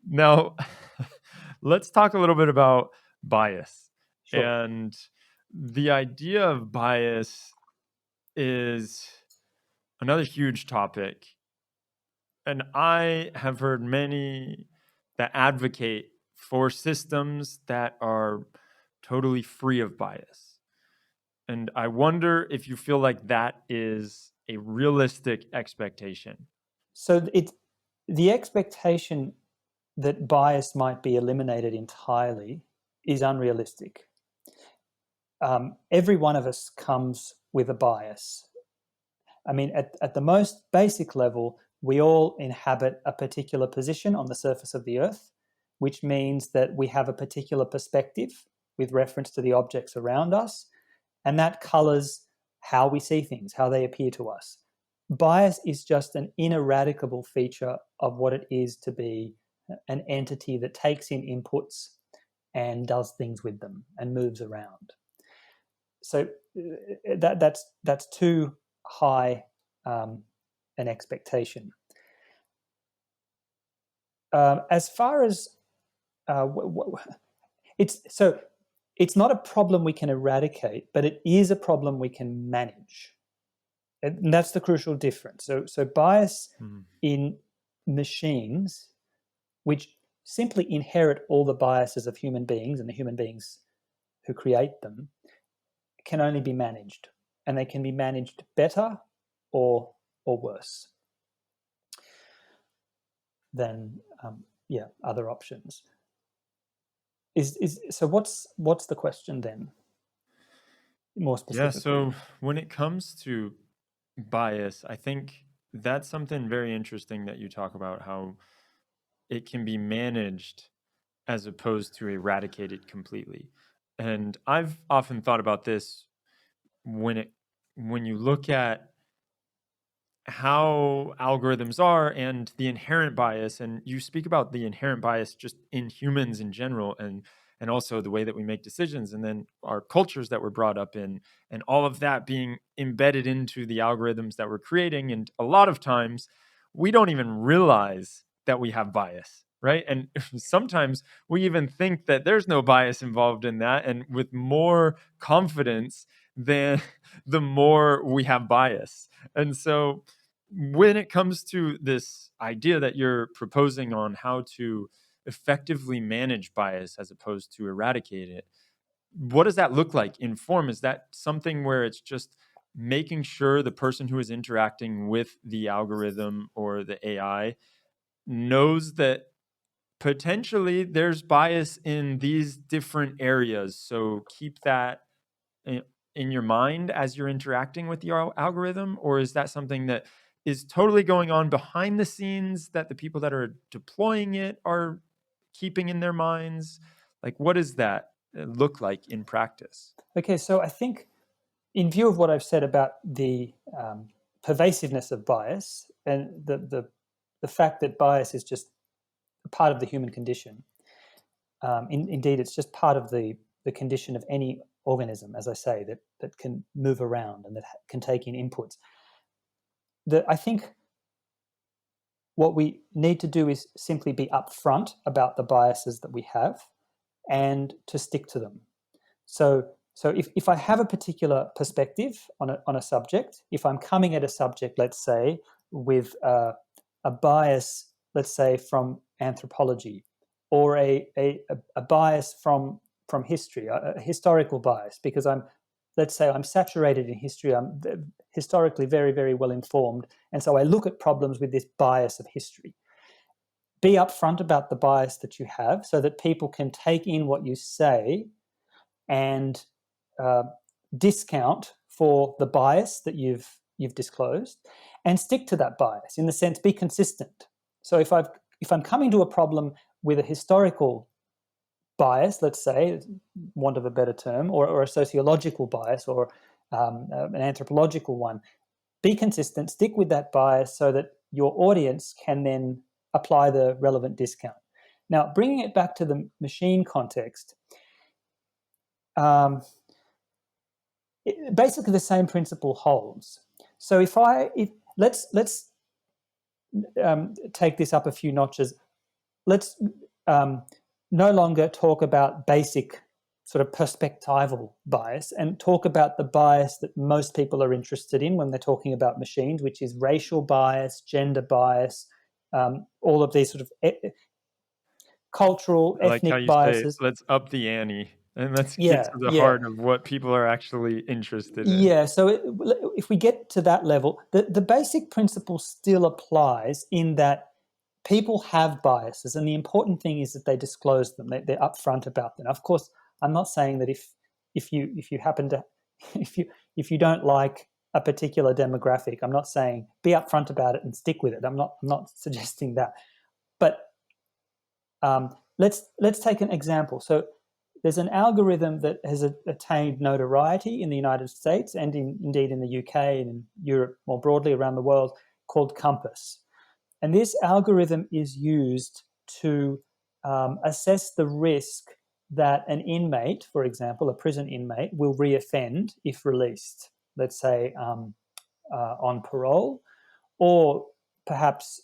A: now let's talk a little bit about bias.
B: Sure.
A: And the idea of bias is another huge topic. And I have heard many that advocate for systems that are totally free of bias. And I wonder if you feel like that is a realistic expectation.
B: So the expectation that bias might be eliminated entirely is unrealistic. Every one of us comes with a bias. I mean, at the most basic level, we all inhabit a particular position on the surface of the Earth, which means that we have a particular perspective with reference to the objects around us, and that colors how we see things, how they appear to us. Bias is just an ineradicable feature of what it is to be an entity that takes in inputs and does things with them and moves around. So that's too high an expectation. As far as it's not a problem we can eradicate, but it is a problem we can manage, and that's the crucial difference. So bias in machines, which simply inherit all the biases of human beings and the human beings who create them, can only be managed, and they can be managed better or worse than other options. So what's the question then, more specifically?
A: Yeah, so when it comes to bias, I think that's something very interesting that you talk about, how it can be managed as opposed to eradicated completely. And I've often thought about this when you look at how algorithms are and the inherent bias, and you speak about the inherent bias just in humans in general, and and also the way that we make decisions, and then our cultures that we're brought up in, and all of that being embedded into the algorithms that we're creating. And a lot of times we don't even realize that we have bias, right? And sometimes we even think that there's no bias involved in that, and with more confidence than the more we have bias. And so when it comes to this idea that you're proposing on how to effectively manage bias as opposed to eradicate it, what does that look like in form? Is that something where it's just making sure the person who is interacting with the algorithm or the AI knows that potentially there's bias in these different areas, so keep that in your mind as you're interacting with your algorithm? Or is that something that is totally going on behind the scenes that the people that are deploying it are keeping in their minds? Like, what does that look like in practice?
B: Okay, so I think in view of what I've said about the pervasiveness of bias and the fact that bias is just a part of the human condition, indeed, it's just part of the condition of any organism, as I say, that can move around and that can take in inputs. I think what we need to do is simply be upfront about the biases that we have and to stick to them. So if I have a particular perspective on a subject, if I'm coming at a subject, let's say, with a bias, let's say, from anthropology, or a bias from history, a historical bias, because let's say I'm saturated in history, I'm historically very, very well informed, and so I look at problems with this bias of history. Be upfront about the bias that you have so that people can take in what you say and discount for the bias that you've disclosed, and stick to that bias, in the sense, be consistent. So if I'm coming to a problem with a historical bias, let's say, want of a better term, or a sociological bias, or an anthropological one, be consistent, stick with that bias so that your audience can then apply the relevant discount. Now, bringing it back to the machine context, basically the same principle holds. So if let's take this up a few notches. Let's no longer talk about basic sort of perspectival bias and talk about the bias that most people are interested in when they're talking about machines, which is racial bias, gender bias, all of these sort of cultural,
A: I like how
B: ethnic
A: you say,
B: biases.
A: let's up the ante and let's get
B: Yeah,
A: to the
B: yeah.
A: heart of what people are actually interested in.
B: Yeah, so if we get to that level, the basic principle still applies, in that people have biases, and the important thing is that they disclose them. They're upfront about them. Of course, I'm not saying that if you happen to if you don't like a particular demographic, I'm not saying be upfront about it and stick with it. I'm not suggesting that. But let's take an example. So there's an algorithm that has attained notoriety in the United States and indeed in the UK and in Europe more broadly around the world, called COMPAS. And this algorithm is used to assess the risk that an inmate, for example, a prison inmate, will reoffend if released, let's say on parole, or perhaps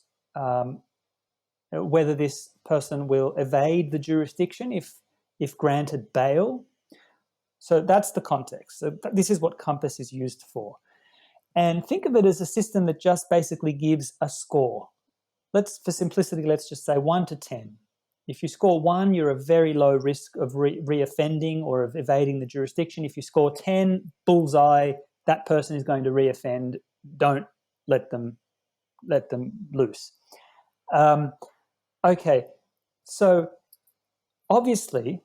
B: whether this person will evade the jurisdiction if granted bail. So that's the context. So this is what COMPAS is used for. And think of it as a system that just basically gives a score. For simplicity, let's just say 1 to 10. If you score 1, you're a very low risk of reoffending or of evading the jurisdiction. If you score 10, bullseye, that person is going to reoffend. Don't let them loose. Okay, so obviously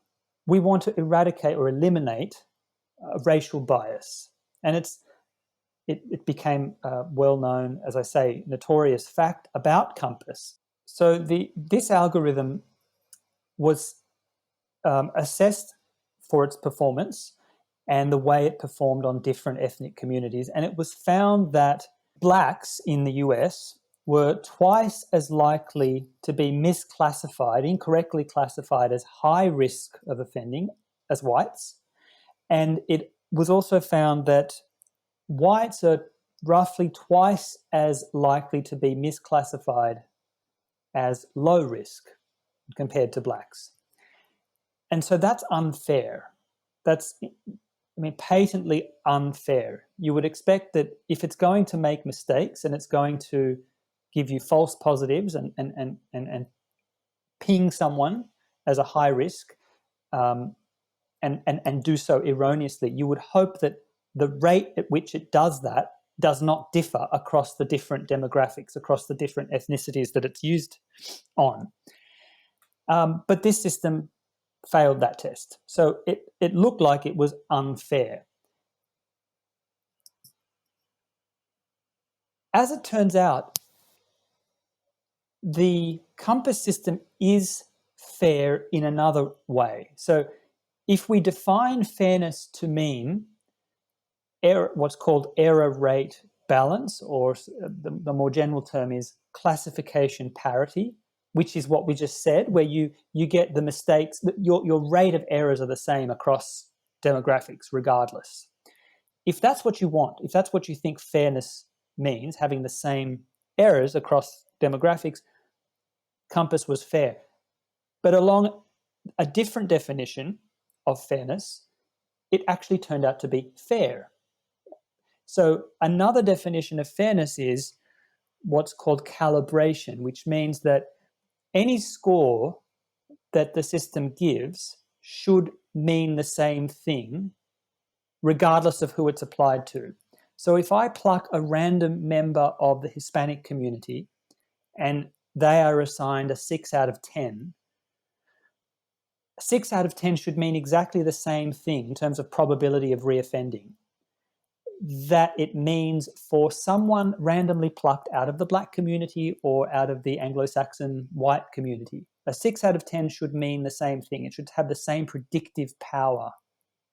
B: we want to eradicate or eliminate racial bias, and it became well known, as I say, notorious fact about COMPAS. So this algorithm was assessed for its performance and the way it performed on different ethnic communities, and it was found that blacks in the US were twice as likely to be misclassified, incorrectly classified as high risk of offending as whites. And it was also found that whites are roughly twice as likely to be misclassified as low risk compared to blacks. And so that's unfair. That's, patently unfair. You would expect that if it's going to make mistakes and it's going to give you false positives and ping someone as a high risk and do so erroneously, you would hope that the rate at which it does that does not differ across the different demographics, across the different ethnicities that it's used on. But this system failed that test. So it looked like it was unfair. As it turns out, the COMPAS system is fair in another way. So if we define fairness to mean what's called error rate balance, or the more general term is classification parity, which is what we just said, where you get the mistakes, your rate of errors are the same across demographics regardless. If that's what you want, if that's what you think fairness means, having the same errors across demographics, COMPAS was fair. But along a different definition of fairness, it actually turned out to be fair. So another definition of fairness is what's called calibration, which means that any score that the system gives should mean the same thing regardless of who it's applied to. So if I pluck a random member of the Hispanic community and they are assigned a 6 out of 10, 6 out of 10 should mean exactly the same thing in terms of probability of reoffending that it means for someone randomly plucked out of the black community or out of the Anglo-Saxon white community. A 6 out of 10 should mean the same thing. It should have the same predictive power,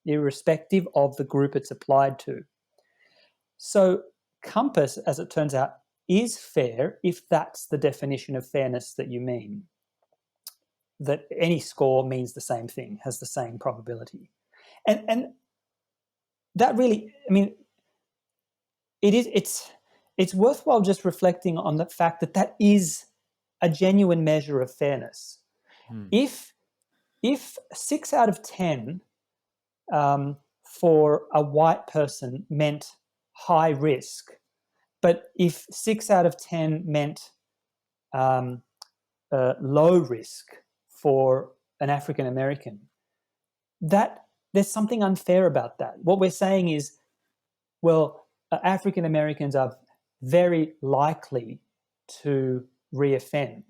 B: irrespective of the group it's applied to. So COMPAS, as it turns out, is fair if that's the definition of fairness that you mean, that any score means the same thing, has the same probability. And that really, it's worthwhile just reflecting on the fact that that is a genuine measure of fairness. If 6 out of 10 for a white person meant high risk, but if 6 out of 10 meant low risk for an African American, that there's something unfair about that. What we're saying is, well, African Americans are very likely to reoffend.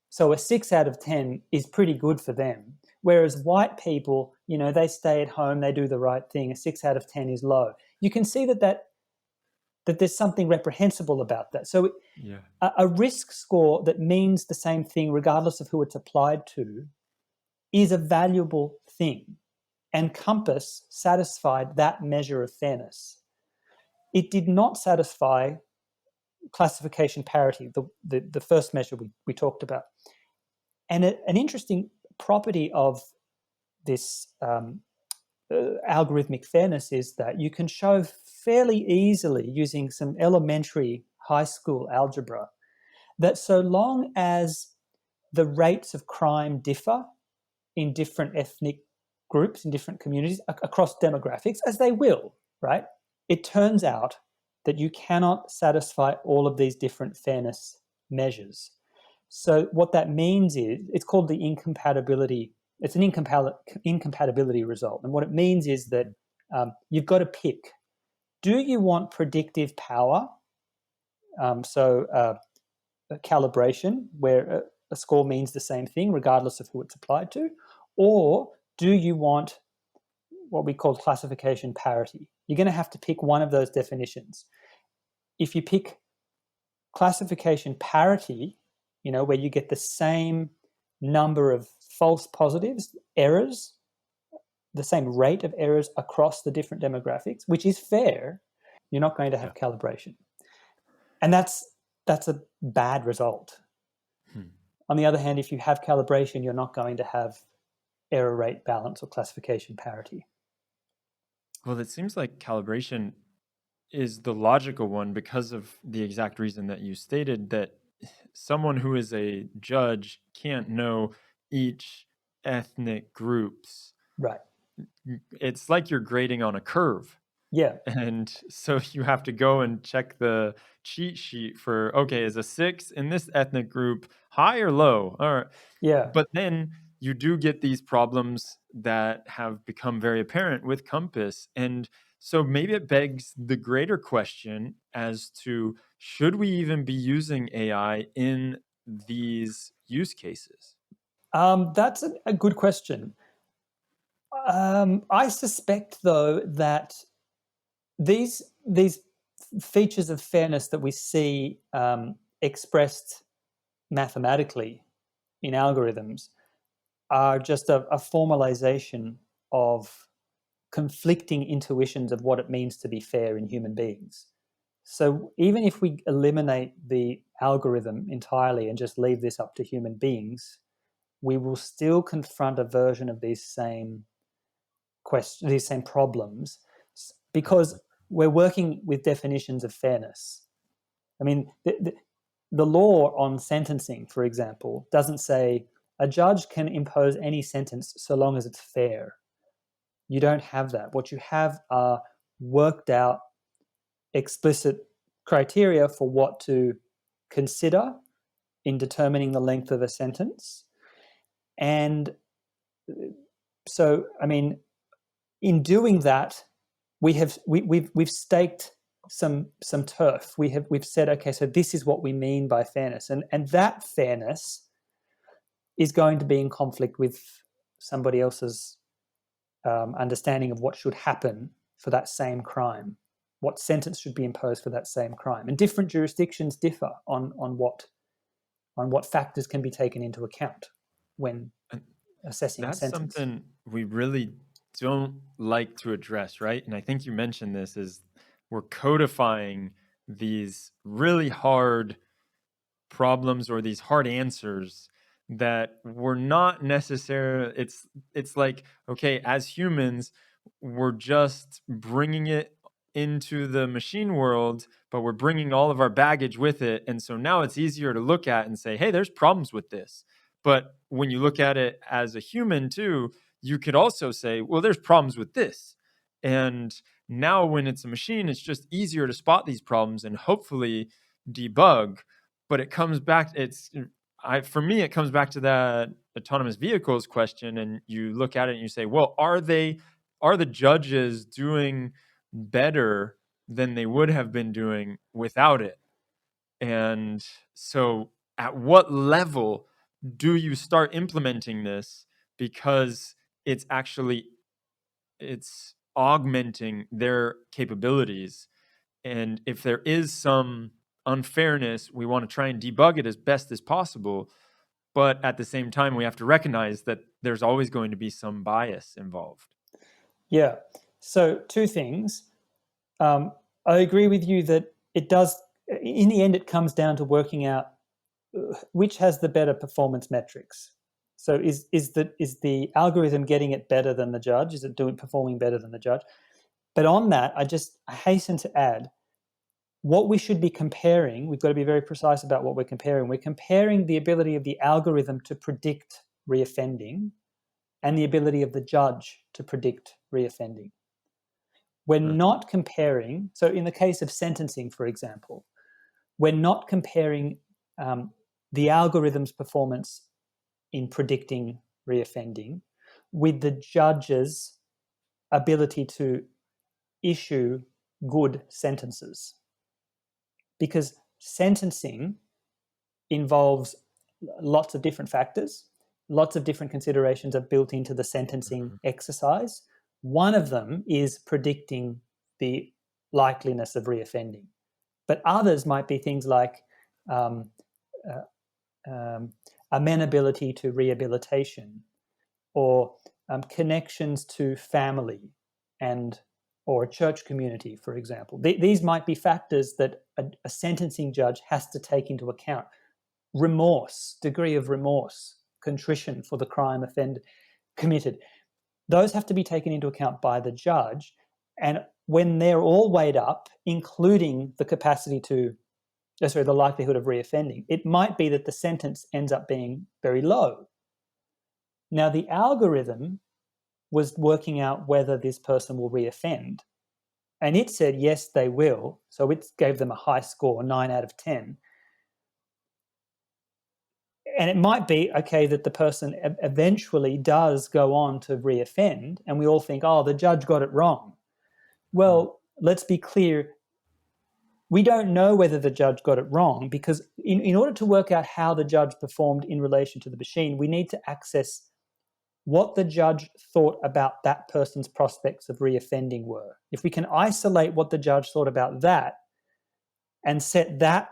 B: So a 6 out of 10 is pretty good for them. Whereas white people, they stay at home, they do the right thing. A 6 out of 10 is low. You can see that there's something reprehensible about that. So a risk score that means the same thing regardless of who it's applied to is a valuable thing. And COMPAS satisfied that measure of fairness. It did not satisfy classification parity, the first measure we talked about. And an interesting property of this algorithmic fairness is that you can show fairly easily using some elementary high school algebra that so long as the rates of crime differ in different ethnic groups, in different communities, across demographics, as they will, right? It turns out that you cannot satisfy all of these different fairness measures. So what that means is, it's called the incompatibility. It's an incompatibility result. And what it means is that you've got to pick. Do you want predictive power? Calibration, where a score means the same thing regardless of who it's applied to? Or do you want what we call classification parity? You're going to have to pick one of those definitions. If you pick classification parity, where you get the same number of false positives, errors, the same rate of errors across the different demographics, which is fair, you're not going to have calibration. And that's that's a bad result. On the other hand, if you have calibration, you're not going to have error rate balance or classification parity.
A: Well, it seems like calibration is the logical one because of the exact reason that you stated, that someone who is a judge can't know each ethnic group's.
B: Right.
A: It's like you're grading on a curve.
B: Yeah.
A: And so you have to go and check the cheat sheet for, okay, is a 6 in this ethnic group high or low? All right.
B: Yeah.
A: But then you do get these problems that have become very apparent with COMPAS. And so maybe it begs the greater question as to, should we even be using AI in these use cases?
B: That's a good question. I suspect, though, that these features of fairness that we see expressed mathematically in algorithms are just a formalization of conflicting intuitions of what it means to be fair in human beings. So even if we eliminate the algorithm entirely and just leave this up to human beings, we will still confront a version of these same questions, these same problems, because we're working with definitions of fairness. I mean, the law on sentencing, for example, doesn't say a judge can impose any sentence so long as it's fair. You don't have that. What you have are worked out explicit criteria for what to consider in determining the length of a sentence. And so, I mean, in doing that, we've staked some turf. We've said, okay, so this is what we mean by fairness, and that fairness is going to be in conflict with somebody else's understanding of what should happen for that same crime, what sentence should be imposed for that same crime, and different jurisdictions differ on what factors can be taken into account when assessing a
A: That's
B: sentence.
A: something we really don't like to address, right? And I think you mentioned this, is we're codifying these really hard problems or these hard answers that were not necessarily, it's like, okay, as humans, we're just bringing it into the machine world, but we're bringing all of our baggage with it. And so now it's easier to look at and say, hey, there's problems with this. But when you look at it as a human too, you could also say, well, there's problems with this. And now when it's a machine, it's just easier to spot these problems and hopefully debug. But it comes back, for me, it comes back to that autonomous vehicles question. And you look at it and you say, well, are the judges doing better than they would have been doing without it? And so at what level do you start implementing this, because it's augmenting their capabilities? And if there is some unfairness, we want to try and debug it as best as possible. But at the same time, we have to recognize that there's always going to be some bias involved.
B: Yeah. So two things. I agree with you that it does. In the end, it comes down to working out which has the better performance metrics. So is the algorithm getting it better than the judge? Is it performing better than the judge? But on that, I hasten to add, what we should be comparing, we've got to be very precise about what we're comparing. We're comparing the ability of the algorithm to predict reoffending and the ability of the judge to predict reoffending. We're not comparing, so in the case of sentencing, for example, we're not comparing the algorithm's performance in predicting reoffending with the judge's ability to issue good sentences. Because sentencing involves lots of different factors, lots of different considerations are built into the sentencing exercise. One of them is predicting the likeliness of reoffending. But others might be things like amenability to rehabilitation, or connections to family and or a church community, for example. These might be factors that a sentencing judge has to take into account remorse, degree of remorse, contrition for the crime committed. Those have to be taken into account by the judge. And when they're all weighed up, including the capacity to, the likelihood of reoffending, it might be that the sentence ends up being very low. Now, the algorithm was working out whether this person will reoffend. And it said, yes, they will. So it gave them a high score, 9 out of 10. And it might be, okay, that the person eventually does go on to reoffend, and we all think, oh, the judge got it wrong. Well, let's be clear. We don't know whether the judge got it wrong, because in order to work out how the judge performed in relation to the machine, we need to access what the judge thought about that person's prospects of reoffending were. If we can isolate what the judge thought about that and set that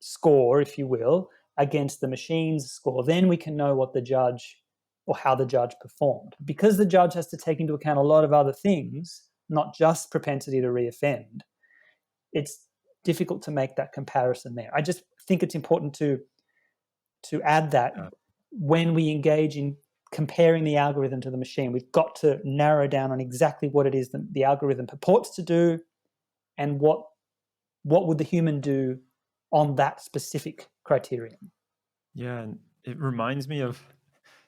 B: score, if you will, against the machine's score, then we can know what the judge or how the judge performed. Because the judge has to take into account a lot of other things, not just propensity to reoffend, it's difficult to make that comparison there. I just think it's important to add that when we engage in comparing the algorithm to the machine, we've got to narrow down on exactly what it is that the algorithm purports to do and what would the human do on that specific criterion.
A: Yeah, and it reminds me of,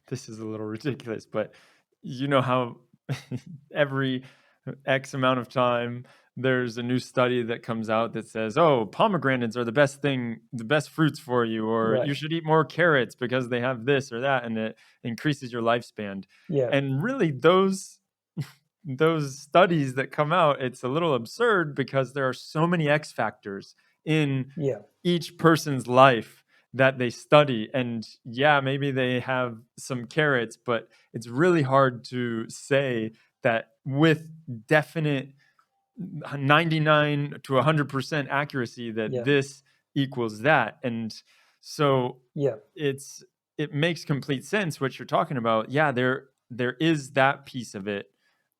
A: this is a little ridiculous, but you know how every X amount of time there's a new study that comes out that says, oh, pomegranates are the best fruits for you, or you should eat more carrots because they have this or that, and it increases your lifespan.
B: Yeah.
A: And really those studies that come out, it's a little absurd because there are so many X factors in each person's life that they study. And yeah, maybe they have some carrots, but it's really hard to say that with definite 99 to 100% accuracy that this equals that. And so it makes complete sense what you're talking about. Yeah, there is that piece of it,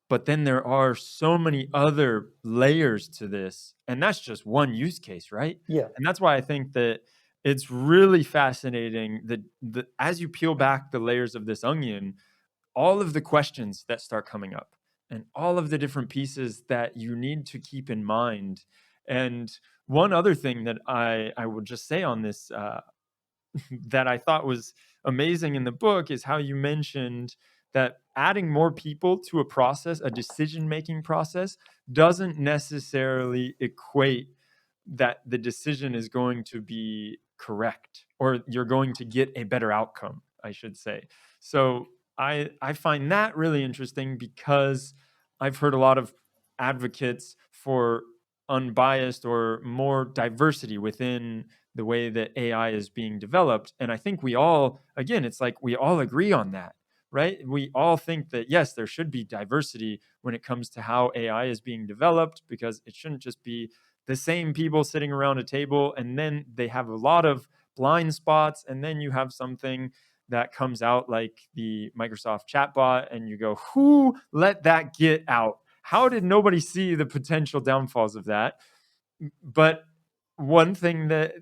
A: but then there are so many other layers to this, and that's just one use case, right?
B: Yeah.
A: And that's why I think that it's really fascinating that as you peel back the layers of this onion, all of the questions that start coming up and all of the different pieces that you need to keep in mind. And one other thing that I would just say on this that I thought was amazing in the book is how you mentioned that adding more people to a process, a decision-making process, doesn't necessarily equate that the decision is going to be correct or you're going to get a better outcome, I should say. So I find that really interesting because I've heard a lot of advocates for unbiased or more diversity within the way that AI is being developed. And I think we all, again, it's like we all agree on that, right? We all think that, yes, there should be diversity when it comes to how AI is being developed, because it shouldn't just be the same people sitting around a table and then they have a lot of blind spots. And then you have something that comes out like the Microsoft chatbot and you go, who let that get out? How did nobody see the potential downfalls of that? But one thing that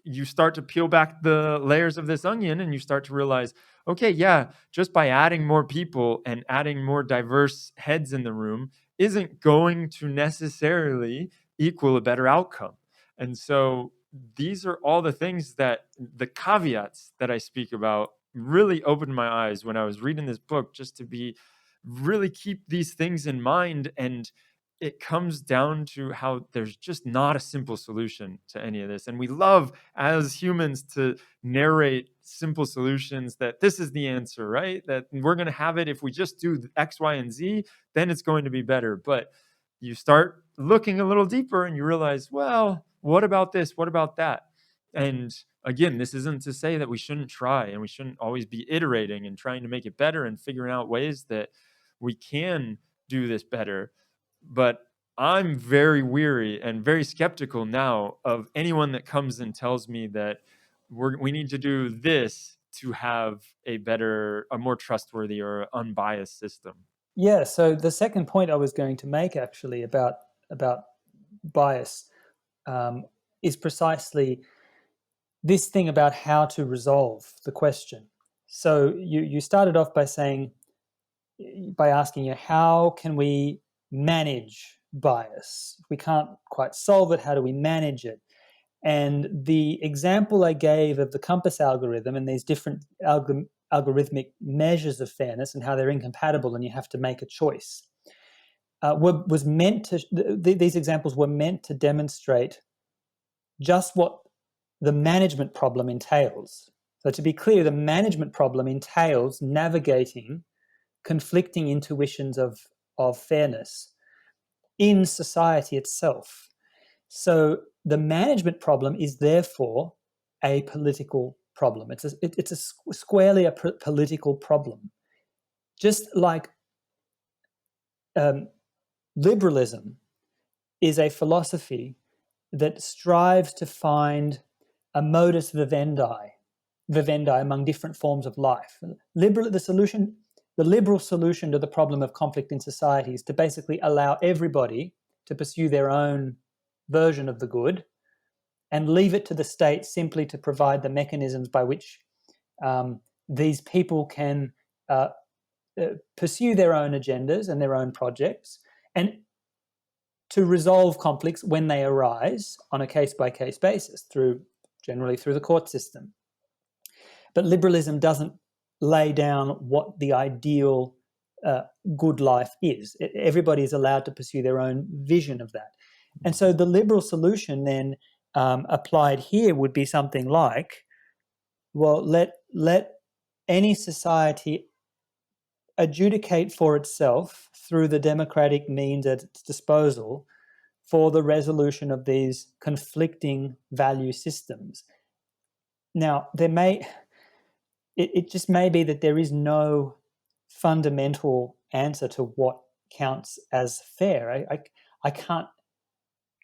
A: you start to peel back the layers of this onion and you start to realize, okay, yeah, just by adding more people and adding more diverse heads in the room isn't going to necessarily equal a better outcome. And so these are all the things that the caveats that I speak about really opened my eyes when I was reading this book, just to be really keep these things in mind. And it comes down to how there's just not a simple solution to any of this. And we love as humans to narrate simple solutions that this is the answer, right? That we're going to have it if we just do X, Y, and Z, then it's going to be better. But you start looking a little deeper and you realize, well, what about this? What about that? And again, this isn't to say that we shouldn't try and we shouldn't always be iterating and trying to make it better and figuring out ways that we can do this better. But I'm very weary and very skeptical now of anyone that comes and tells me that we need to do this to have a more trustworthy or unbiased system.
B: Yeah. So the second point I was going to make actually about bias is precisely this thing about how to resolve the question. So you started off by asking, how can we manage bias? If we can't quite solve it, how do we manage it? And the example I gave of the COMPAS algorithm and these different algorithmic measures of fairness and how they're incompatible and you have to make a choice these examples were meant to demonstrate just what the management problem entails. So to be clear, the management problem entails navigating conflicting intuitions of fairness in society itself. So the management problem is therefore a political problem. It's squarely a political problem. Just like liberalism is a philosophy that strives to find a modus vivendi among different forms of life. The liberal solution to the problem of conflict in society is to basically allow everybody to pursue their own version of the good and leave it to the state simply to provide the mechanisms by which these people can pursue their own agendas and their own projects, and to resolve conflicts when they arise on a case-by-case basis, generally through the court system. But liberalism doesn't lay down what the ideal good life is. Everybody is allowed to pursue their own vision of that. And so the liberal solution then applied here would be something like, well, let any society adjudicate for itself through the democratic means at its disposal for the resolution of these conflicting value systems. Now, it just may be that there is no fundamental answer to what counts as fair. I can't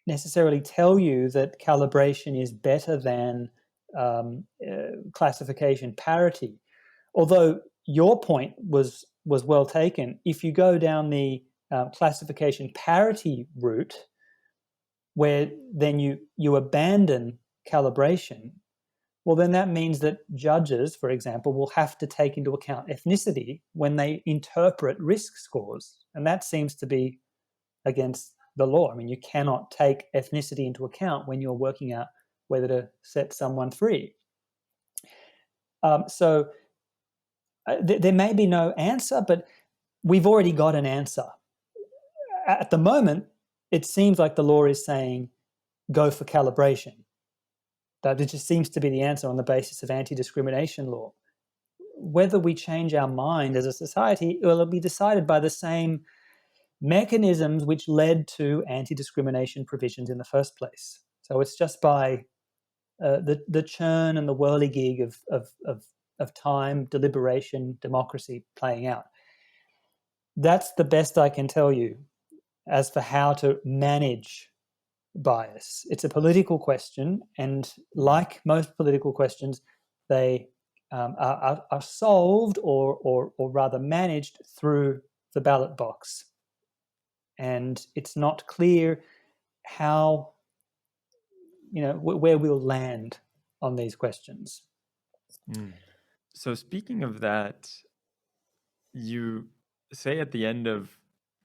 B: necessarily tell you that calibration is better than classification parity, although your point was well taken. If you go down the classification parity route, where then you abandon calibration, well, then that means that judges, for example, will have to take into account ethnicity when they interpret risk scores. And that seems to be against the law. I mean, you cannot take ethnicity into account when you're working out whether to set someone free. So there may be no answer, but we've already got an answer. At the moment, it seems like the law is saying, go for calibration. That it just seems to be the answer on the basis of anti-discrimination law. Whether we change our mind as a society, will be decided by the same mechanisms which led to anti-discrimination provisions in the first place. So it's just by the churn and the whirligig of time, deliberation, democracy playing out. That's the best I can tell you as for how to manage bias. It's a political question, and like most political questions, they are solved or rather managed through the ballot box. And it's not clear how, where we'll land on these questions.
A: So speaking of that, you say at the end of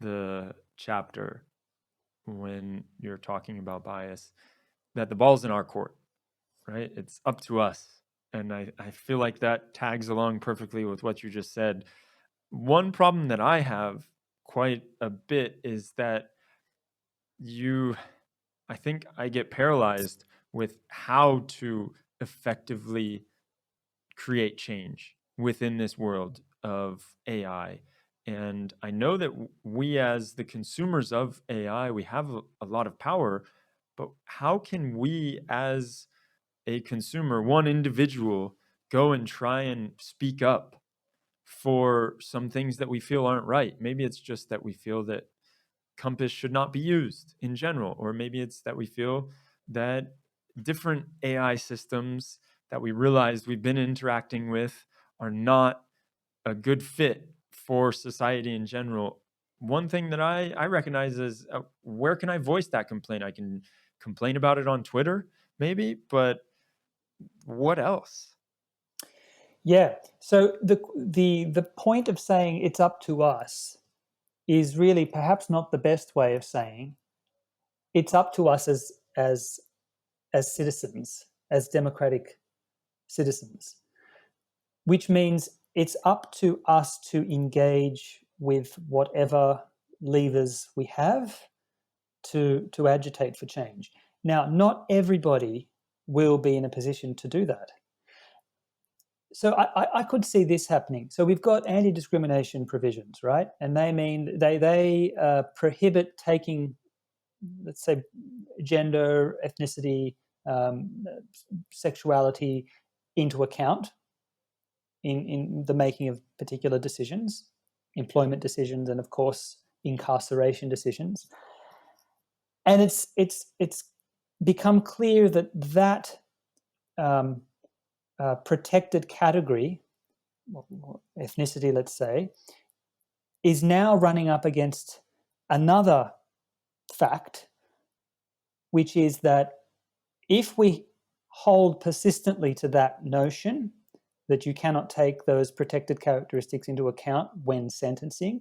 A: the chapter, when you're talking about bias, that the ball's in our court, right? It's up to us. And I feel like that tags along perfectly with what you just said. One problem that I have quite a bit is that I think I get paralyzed with how to effectively create change within this world of AI. And I know that we, as the consumers of AI, we have a lot of power, but how can we, as a consumer, one individual, go and try and speak up for some things that we feel aren't right? Maybe it's just that we feel that COMPAS should not be used in general, or maybe it's that we feel that different AI systems that we realized we've been interacting with are not a good fit for society in general. One thing that I recognize is where can I voice that complaint? I can complain about it on Twitter, maybe, but what else?
B: Yeah. So the point of saying it's up to us is really perhaps not the best way of saying it's up to us as citizens, as democratic citizens, which means it's up to us to engage with whatever levers we have to agitate for change. Now, not everybody will be in a position to do that. So I could see this happening. So we've got anti-discrimination provisions, right? And they mean they prohibit taking, let's say, gender, ethnicity, sexuality into account in the making of particular decisions, employment decisions, and of course incarceration decisions. And it's become clear that protected category, ethnicity, let's say, is now running up against another fact, which is that if we hold persistently to that notion that you cannot take those protected characteristics into account when sentencing,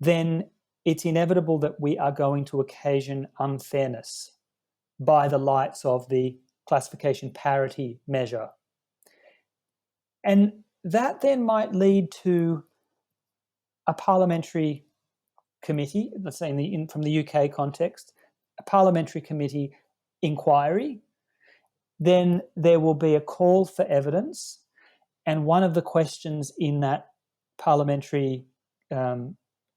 B: then it's inevitable that we are going to occasion unfairness by the lights of the classification parity measure. And that then might lead to a parliamentary committee, let's say from the UK context, a parliamentary committee inquiry. Then there will be a call for evidence. And one of the questions in that parliamentary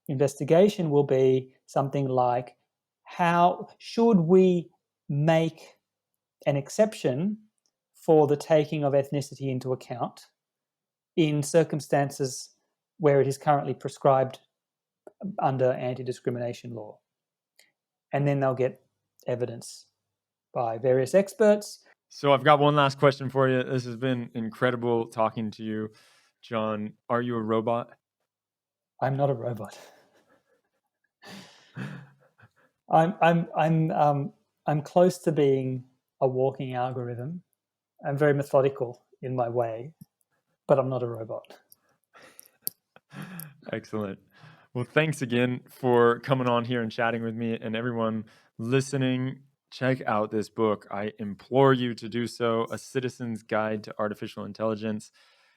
B: investigation will be something like, how should we make an exception for the taking of ethnicity into account in circumstances where it is currently prescribed under anti-discrimination law? And then they'll get evidence by various experts.
A: So I've got one last question for you. This has been incredible talking to you, John. Are you a robot?
B: I'm not a robot. I'm close to being a walking algorithm. I'm very methodical in my way, but I'm not a robot.
A: Excellent. Well, thanks again for coming on here and chatting with me, and everyone listening. Check out this book. I implore you to do so, A Citizen's Guide to Artificial Intelligence.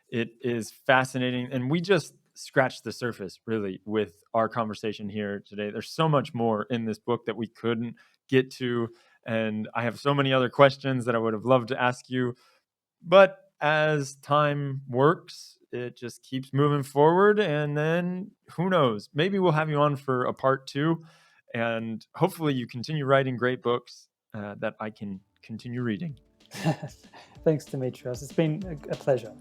A: It is fascinating, and we just scratched the surface, really, with our conversation here today. There's so much more in this book that we couldn't get to, and I have so many other questions that I would have loved to ask you. But as time works, it just keeps moving forward, and then who knows? Maybe we'll have you on for a part 2, and hopefully you continue writing great books that I can continue reading.
B: Thanks, Demetrios. It's been a pleasure.